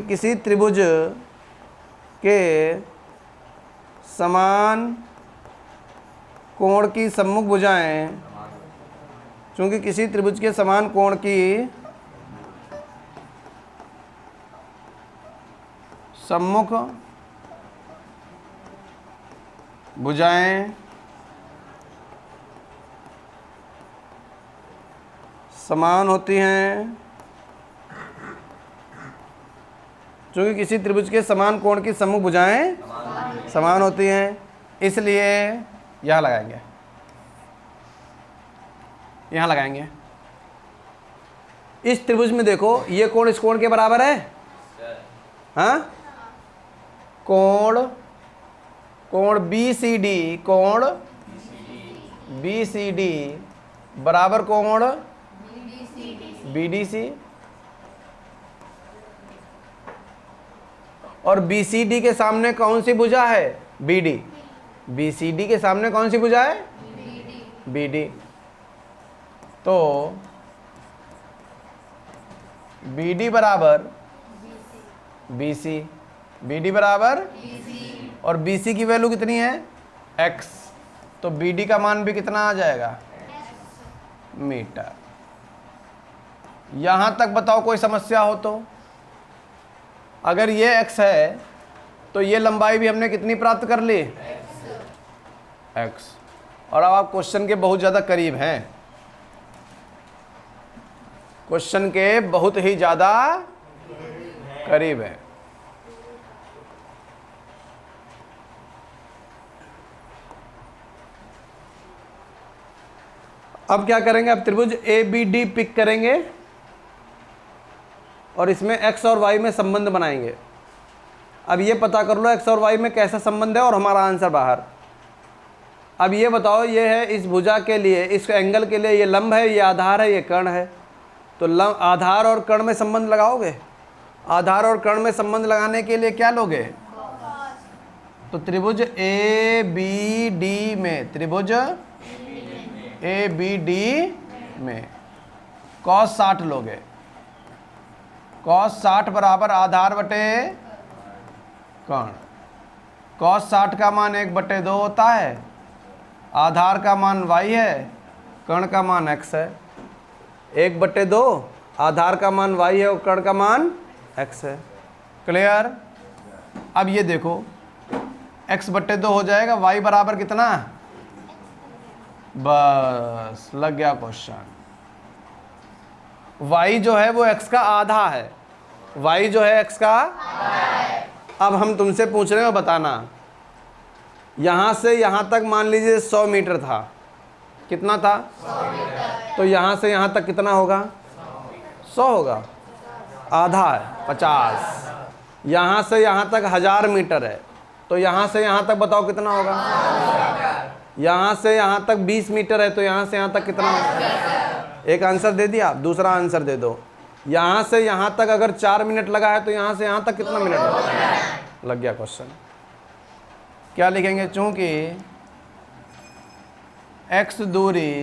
किसी त्रिभुज के समान कोण की सम्मुख भुजाएं, चूंकि किसी त्रिभुज के समान कोण की सम्मुख भुजाएं समान होती हैं, चूंकि किसी त्रिभुज के समान कोण की सम्मुख भुजाएं समान होती हैं, इसलिए यहाँ लगाएंगे, यहाँ लगाएंगे। इस त्रिभुज में देखो, ये कोण इस कोण के बराबर है। हाँ, कोण BCD, कोण BCD बराबर कोण BDC। और BCD के सामने कौन सी भुजा है? BD। BCD के सामने कौन सी भुजा है? BD। तो BD बराबर BC, BD बराबर और BC की वैल्यू कितनी है? X। तो BD का मान भी कितना आ जाएगा? मीटर। यहां तक बताओ कोई समस्या हो तो। अगर ये x है तो ये लंबाई भी हमने कितनी प्राप्त कर ली? x। और अब आप क्वेश्चन के बहुत ज़्यादा करीब हैं, क्वेश्चन के बहुत ही ज़्यादा करीब हैं। अब क्या करेंगे? अब त्रिभुज ABD पिक करेंगे और इसमें x और y में संबंध बनाएंगे। अब ये पता कर लो x और y में कैसा संबंध है और हमारा आंसर बाहर। अब ये बताओ, ये है इस भुजा के लिए, इस एंगल के लिए ये लंब है, ये आधार है, ये कर्ण है। तो लंब, आधार और कर्ण में संबंध लगाओगे। आधार और कर्ण में संबंध लगाने के लिए क्या लोगे? तो त्रिभुज ABD में, त्रिभुज ABD में cos 60 लोगे। cos 60 बराबर आधार बटे कर्ण। cos 60 का मान 1/2 होता है। आधार का मान y है, कर्ण का मान x है। 1/2 आधार का मान y है और कर्ण का मान x है। क्लियर? अब ये देखो, x/2 हो जाएगा, y बराबर कितना? बस लग गया क्वेश्चन। y जो है वो x का आधा है। y जो है x का अब हम तुमसे पूछ रहे हो, बताना यहां से यहां तक मान लीजिए 100 मीटर था। कितना था? 100 मीटर। तो यहां से यहां तक कितना होगा? 100 होगा। आधा है 50। यहां से यहां तक 1000 मीटर है, तो यहां से यहां तक बताओ कितना होगा? यहां से यहां तक 20 मीटर है, तो यहां से यहां तक कितना होगा? एक आंसर दे दिया, दूसरा आंसर दे दो। यहां से यहां तक अगर 4 मिनट लगा है, तो यहां से यहां तक कितना मिनट लगा? लग गया क्वेश्चन। क्या लिखेंगे? चूंकि x दूरी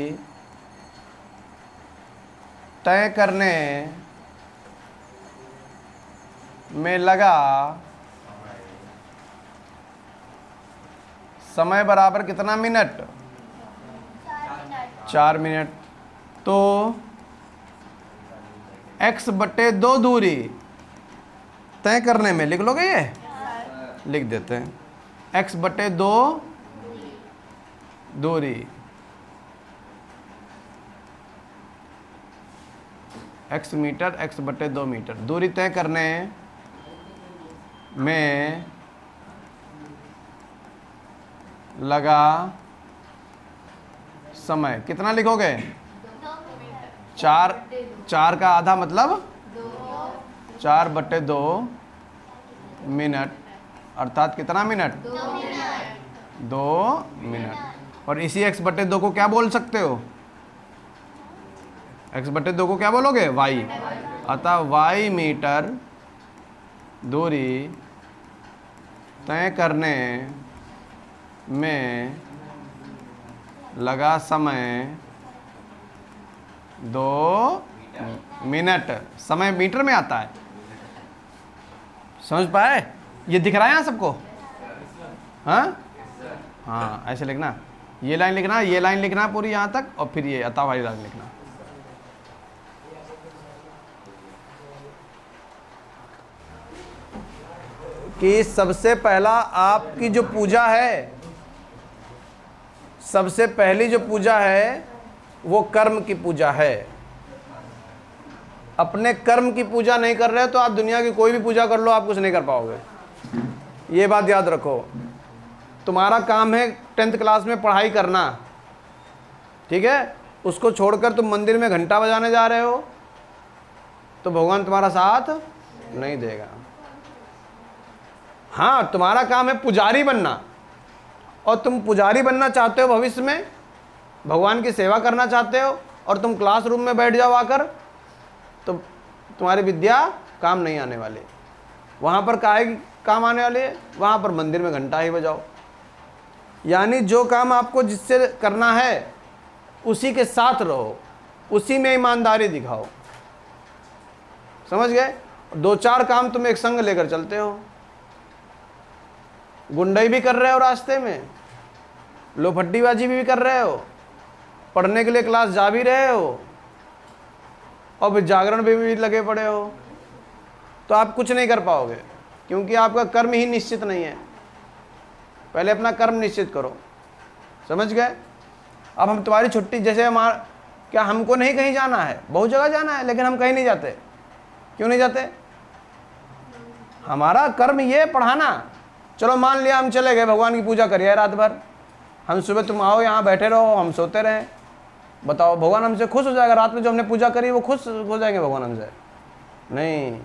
तय करने में लगा समय बराबर कितना मिनट? 4 मिनट। तो x बटे 2 दूरी तय करने में लिख लोगे, ये लिख देते हैं x बटे 2 दूरी x मीटर, x बटे 2 मीटर दूरी तय करने में लगा समय कितना लिखोगे? 4 का आधा मतलब 4 बटे 2 मिनट, अर्थात कितना मिनट? 2 मिनट। और इसी x बटे 2 को क्या बोल सकते हो? x बटे 2 को क्या बोलोगे? y। अतः y मीटर दूरी तय करने में लगा समय 2 मिनट। समय मीटर में आता है, समझ पाए? ये दिख रहा है यहाँ सबको? हाँ ऐसे लिखना, ये लाइन लिखना, ये लाइन लिखना पूरी यहाँ तक, और फिर ये अतः वाली लाइन लिखना। कि सबसे पहला आपकी जो पूजा है, सबसे पहली जो पूजा है वो कर्म की पूजा है। अपने कर्म की पूजा नहीं कर रहे हो तो आप दुनिया की कोई भी पूजा कर लो, आप कुछ नहीं कर पाओगे। ये बात याद रखो। तुम्हारा काम है 10th क्लास में पढ़ाई करना, ठीक है? उसको छोड़कर तुम मंदिर में घंटा बजाने जा रहे हो तो भगवान तुम्हारा साथ नहीं देगा। हाँ, तुम्हारा काम है पुजारी बनना, और तुम पुजारी बनना चाहते हो, भविष्य में भगवान की सेवा करना चाहते हो, और तुम क्लासरूम में बैठ जाओ आकर, तो तुम्हारी विद्या काम नहीं आने वाली। वहाँ पर काहे काम आने वाली है? वहाँ पर मंदिर में घंटा ही बजाओ। यानी जो काम आपको जिससे करना है उसी के साथ रहो, उसी में ईमानदारी दिखाओ। समझ गए? 2-4 काम तुम एक संग लेकर चलते हो। गुंडई भी कर रहे हो रास्ते में, लोफट्टीबाजी भी कर रहे हो, पढ़ने के लिए क्लास जा भी रहे हो, और फिर जागरण पे भी लगे पड़े हो, तो आप कुछ नहीं कर पाओगे, क्योंकि आपका कर्म ही निश्चित नहीं है। पहले अपना कर्म निश्चित करो। समझ गए? अब हम तुम्हारी छुट्टी, जैसे हमारा क्या हमको नहीं कहीं जाना है? बहुत जगह जाना है, लेकिन हम कहीं नहीं जाते। क्यों नहीं जाते? हमारा कर्म ये पढ़ाना। चलो मान लिया हम चले गए, भगवान की पूजा करिए रात भर, हम सुबह तुम आओ यहाँ बैठे रहो, हम सोते रहें, बताओ भगवान हमसे खुश हो जाएगा? रात में जो हमने पूजा करी वो खुश हो जाएंगे भगवान हमसे? नहीं।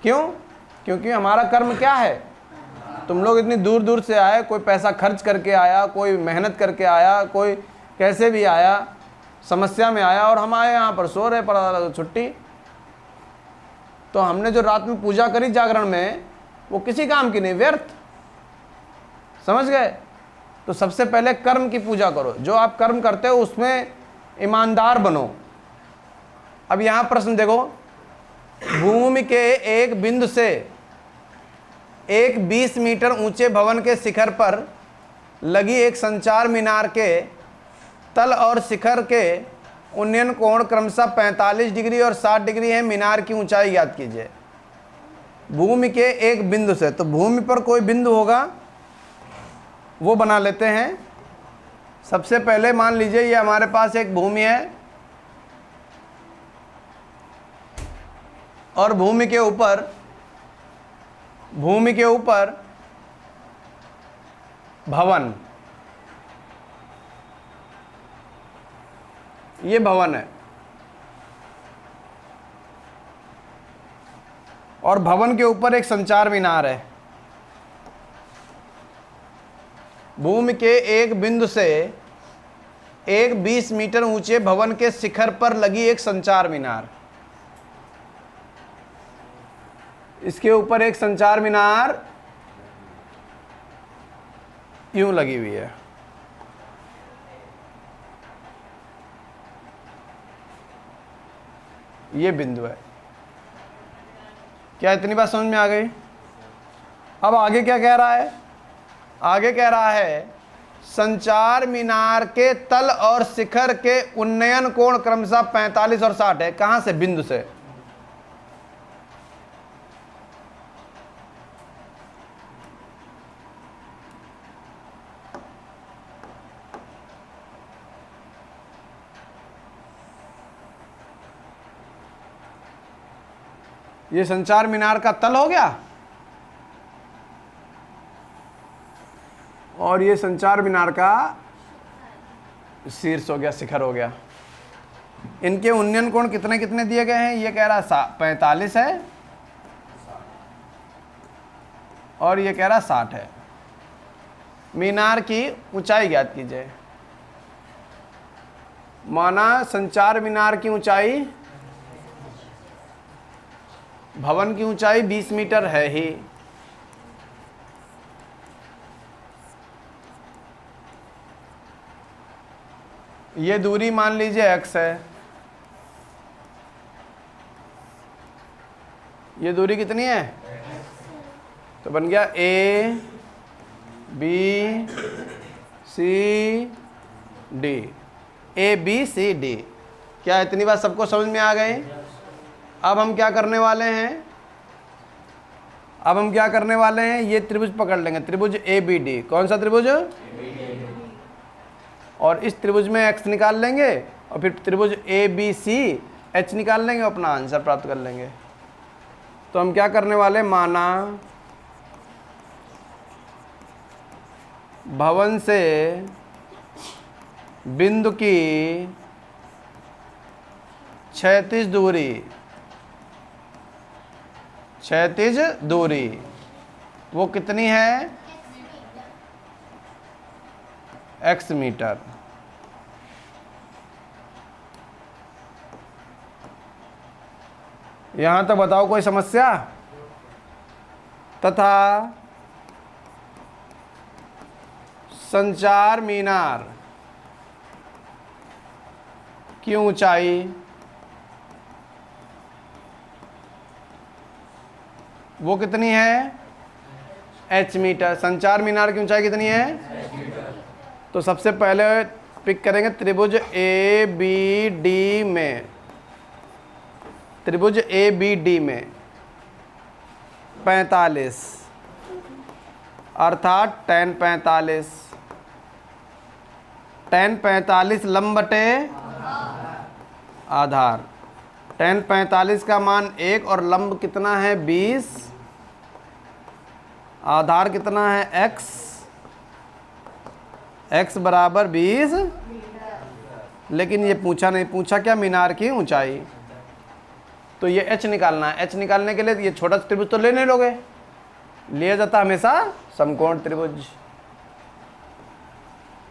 क्यों? क्योंकि हमारा कर्म क्या है? तुम लोग इतनी दूर दूर से आए, कोई पैसा खर्च करके आया, कोई मेहनत करके आया, कोई कैसे भी आया, समस्या में आया, और हम आए यहाँ पर सो रहे, पड़ा छुट्टी। तो हमने जो रात में पूजा करी जागरण में, वो किसी काम की नहीं, व्यर्थ। समझ गए? तो सबसे पहले कर्म की पूजा करो। जो आप कर्म करते हो उसमें ईमानदार बनो। अब यहाँ प्रश्न देखो, भूमि के एक बिंदु से एक 20 मीटर ऊंचे भवन के शिखर पर लगी एक संचार मीनार के तल और शिखर के उन्नयन कोण क्रमशः 45 डिग्री और 60 डिग्री है। मीनार की ऊंचाई याद कीजिए। भूमि के एक बिंदु से, तो भूमि पर कोई बिंदु होगा वो बना लेते हैं। सबसे पहले मान लीजिए ये हमारे पास एक भूमि है, और भूमि के ऊपर भवन, ये भवन है, और भवन के ऊपर एक संचार मीनार है। भूमि के एक बिंदु से एक 20 मीटर ऊंचे भवन के शिखर पर लगी एक संचार मीनार। इसके ऊपर एक संचार मीनार यूं लगी हुई है। ये बिंदु है। क्या इतनी बात समझ में आ गई? अब आगे क्या कह रहा है? आगे कह रहा है संचार मीनार के तल और शिखर के उन्नयन कोण क्रमशः 45 और 60 है। कहां से? बिंदु से। ये संचार मीनार का तल हो गया और ये संचार मीनार का शीर्ष हो गया, शिखर हो गया। इनके उन्नयन कोण कितने कितने दिए गए हैं? ये कह रहा 45 है और ये कह रहा 60 है। मीनार की ऊंचाई ज्ञात कीजिए। माना संचार मीनार की ऊंचाई, भवन की ऊंचाई 20 मीटर है ही। ये दूरी मान लीजिए x है। ये दूरी कितनी है? तो बन गया A B C D, A B C D। क्या इतनी बात सबको समझ में आ गई? अब हम क्या करने वाले हैं? अब हम क्या करने वाले हैं? ये त्रिभुज पकड़ लेंगे, त्रिभुज ABD। कौन सा त्रिभुज? और इस त्रिभुज में x निकाल लेंगे और फिर त्रिभुज ABC H निकाल लेंगे, अपना आंसर प्राप्त कर लेंगे। तो हम क्या करने वाले? माना भवन से बिंदु की क्षैतिज दूरी वो कितनी है? x metre. यहां तक बताओ कोई समस्या? तथा संचार मीनार की ऊंचाई वो कितनी है? h metre. संचार मीनार की ऊंचाई कितनी है? तो सबसे पहले पिक करेंगे त्रिभुज ABD में, त्रिभुज ABD में 45 अर्थात tan 45, tan 45 लंब बटे आधार। tan 45 का मान 1 और लंब कितना है? 20। आधार कितना है? x बराबर 20। लेकिन ये पूछा नहीं, पूछा क्या? मीनार की ऊंचाई। तो ये h निकालना है। h निकालने के लिए ये छोटा त्रिभुज तो ले नहीं लोगे, लिया जाता हमेशा समकोण त्रिभुज।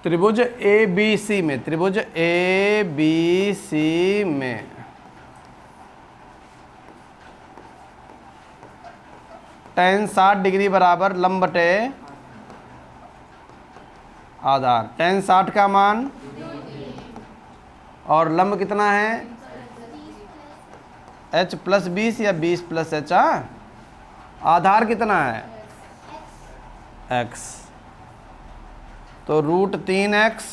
त्रिभुज ABC में, त्रिभुज ABC में tan 60 डिग्री बराबर लंब बटे आधार। tan 60 का मान और लंब कितना है? h प्लस 20 या 20 प्लस h। आधार कितना है? x। तो √3x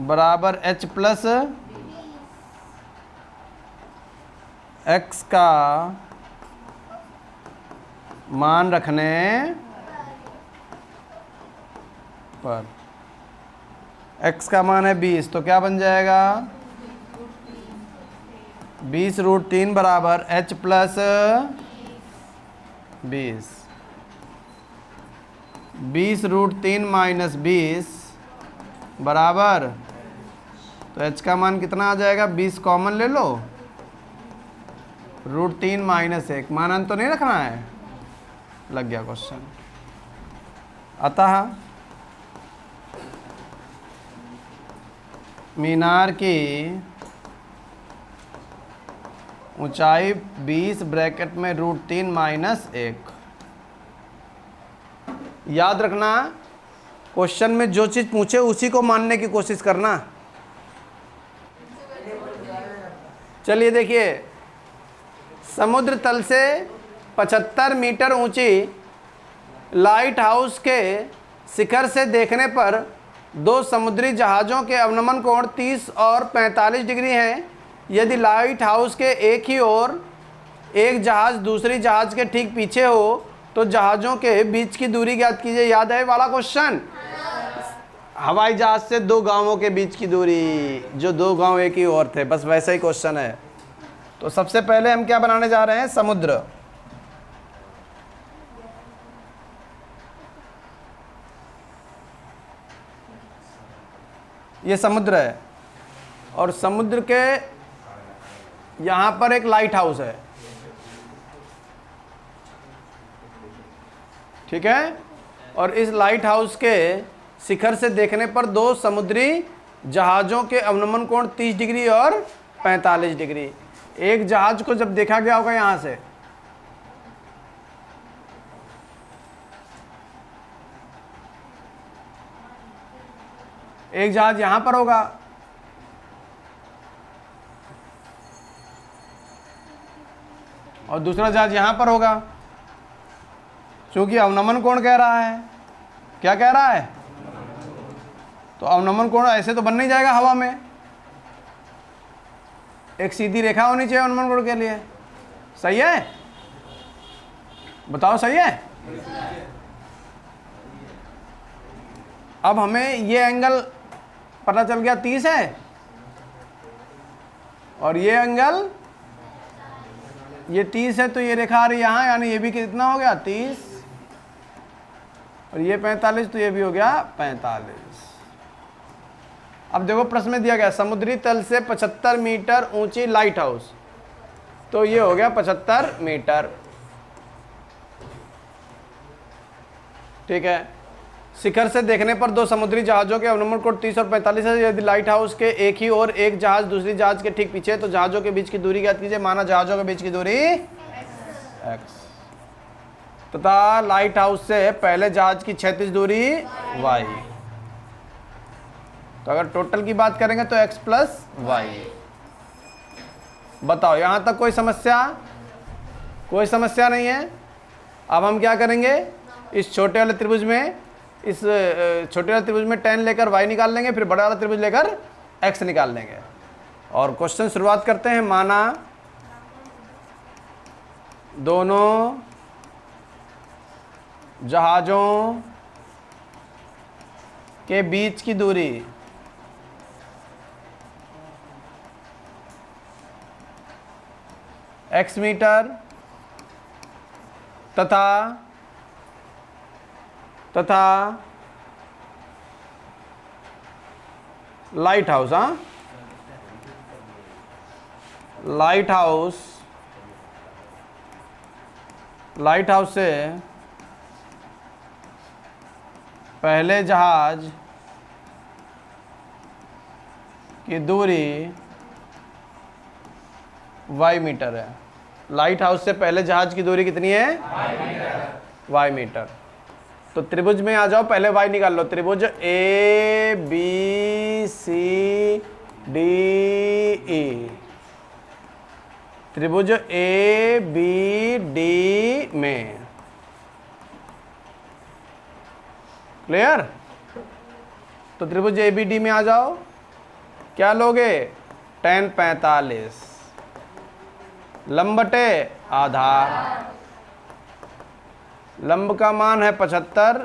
बराबर h प्लस x का मान रखने पर x का मान है 20, तो क्या बन जाएगा? 20√3 बराबर h प्लस 20। 20√3 माइनस 20 बराबर, तो h का मान कितना आ जाएगा? 20 कॉमन ले लो, √3 माइनस 1। मान तो नहीं रखना है, लग गया क्वेश्चन। अतः मीनार की ऊंचाई 20 ब्रैकेट में √3 माइनस 1। याद रखना, क्वेश्चन में जो चीज़ पूछे उसी को मानने की कोशिश करना। चलिए देखिए, समुद्र तल से 75 मीटर ऊंची लाइट हाउस के शिखर से देखने पर दो समुद्री जहाज़ों के अवनमन कोण 30 और 45 डिग्री हैं। यदि लाइट हाउस के एक ही ओर एक जहाज़ दूसरी जहाज़ के ठीक पीछे हो तो जहाज़ों के बीच की दूरी ज्ञात कीजिए। याद है वाला क्वेश्चन? हवाई जहाज़ से दो गांवों के बीच की दूरी, जो दो गांव एक ही ओर थे, बस वैसा ही क्वेश्चन है। तो सबसे पहले हम क्या बनाने जा रहे हैं? समुद्र। ये समुद्र है और समुद्र के यहाँ पर एक लाइट हाउस है, ठीक है। और इस लाइट हाउस के शिखर से देखने पर दो समुद्री जहाज़ों के अवनमन कोण 30 डिग्री और 45 डिग्री। एक जहाज को जब देखा गया होगा यहाँ से, एक जहाज यहाँ पर होगा और दूसरा जहाज यहाँ पर होगा। क्योंकि अवनमन कोण कह रहा है, क्या कह रहा है? तो अवनमन कोण ऐसे तो बन नहीं जाएगा हवा में, एक सीधी रेखा होनी चाहिए अवनमन कोण के लिए। सही है? बताओ सही है? अब हमें ये एंगल पता चल गया 30 है और ये एंगल ये 30 है, तो ये रेखा आ रही यहाँ, यानी ये भी कितना हो गया 30 और ये 45, तो ये भी हो गया 45। अब देखो प्रश्न में दिया गया समुद्री तल से 75 मीटर ऊंची लाइट हाउस, तो ये हो गया 75 मीटर, ठीक है। शिखर से देखने पर दो समुद्री जहाज़ों के अवनमन कोण 30 और 45 है। यदि लाइट हाउस के एक ही और एक जहाज़ दूसरी जहाज़ के ठीक पीछे तो जहाज़ों के बीच की दूरी ज्ञात कीजिए। माना जहाज़ों के बीच की दूरी x तथा लाइट हाउस से पहले जहाज की क्षैतिज दूरी y। तो अगर टोटल की बात करेंगे तो x प्लस y। बताओ यहां तक कोई समस्या? कोई समस्या नहीं है। अब हम क्या करेंगे, इस छोटे वाले त्रिभुज में, इस छोटे वाले त्रिभुज में tan लेकर y निकाल लेंगे, फिर बड़ा वाला त्रिभुज लेकर x निकाल लेंगे। और क्वेश्चन शुरुआत करते हैं। माना दोनों जहाज़ों के बीच की दूरी x मीटर तथा लाइट हाउस, लाइट हाउस से पहले जहाज की दूरी y मीटर है। लाइट हाउस से पहले जहाज की दूरी कितनी है? y metre. तो त्रिभुज में आ जाओ, पहले y निकाल लो। त्रिभुज ए बी सी डी ई, त्रिभुज ए बी डी में, क्लियर? तो त्रिभुज ए बी डी में आ जाओ, क्या लोगे? tan 45 लंब बटे आधार, लंब का मान है 75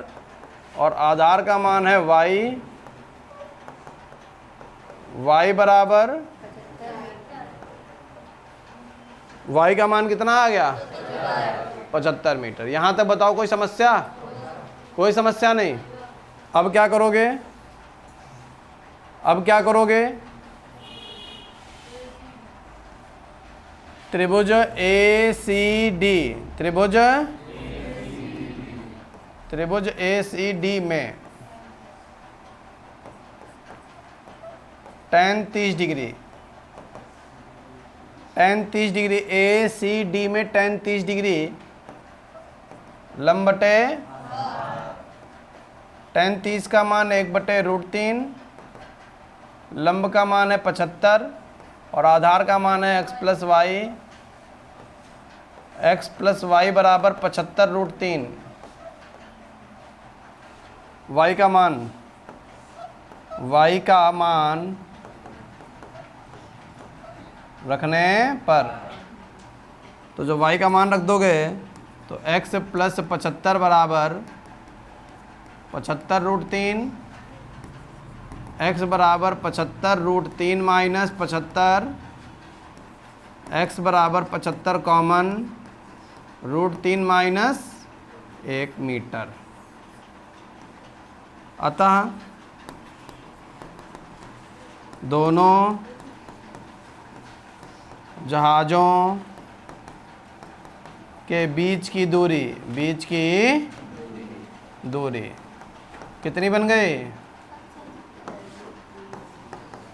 और आधार का मान है y। y बराबर, y का मान कितना आ गया? 75 मीटर। यहां तक बताओ कोई समस्या? कोई समस्या नहीं। अब क्या करोगे? अब क्या करोगे? त्रिभुज ए सी डी, त्रिभुज ए सी डी में tan 30 डिग्री, tan 30 डिग्री, ए सी डी में tan 30 डिग्री लंब बटे tan 30 का मान 1/√3, लंब का मान है 75 और आधार का मान है x प्लस वाई बराबर 75√3। y का मान रखने पर, तो जो y का मान रख दोगे तो x प्लस 75 बराबर 75√3, x बराबर 75√3 माइनस 75, x बराबर 75 कॉमन √3 माइनस 1 मीटर। अतः दोनों जहाज़ों के बीच की दूरी कितनी बन गई?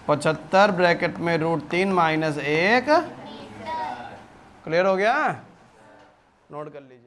75 ब्रैकेट में √3 माइनस 1। क्लियर हो गया? नोट कर लीजिए।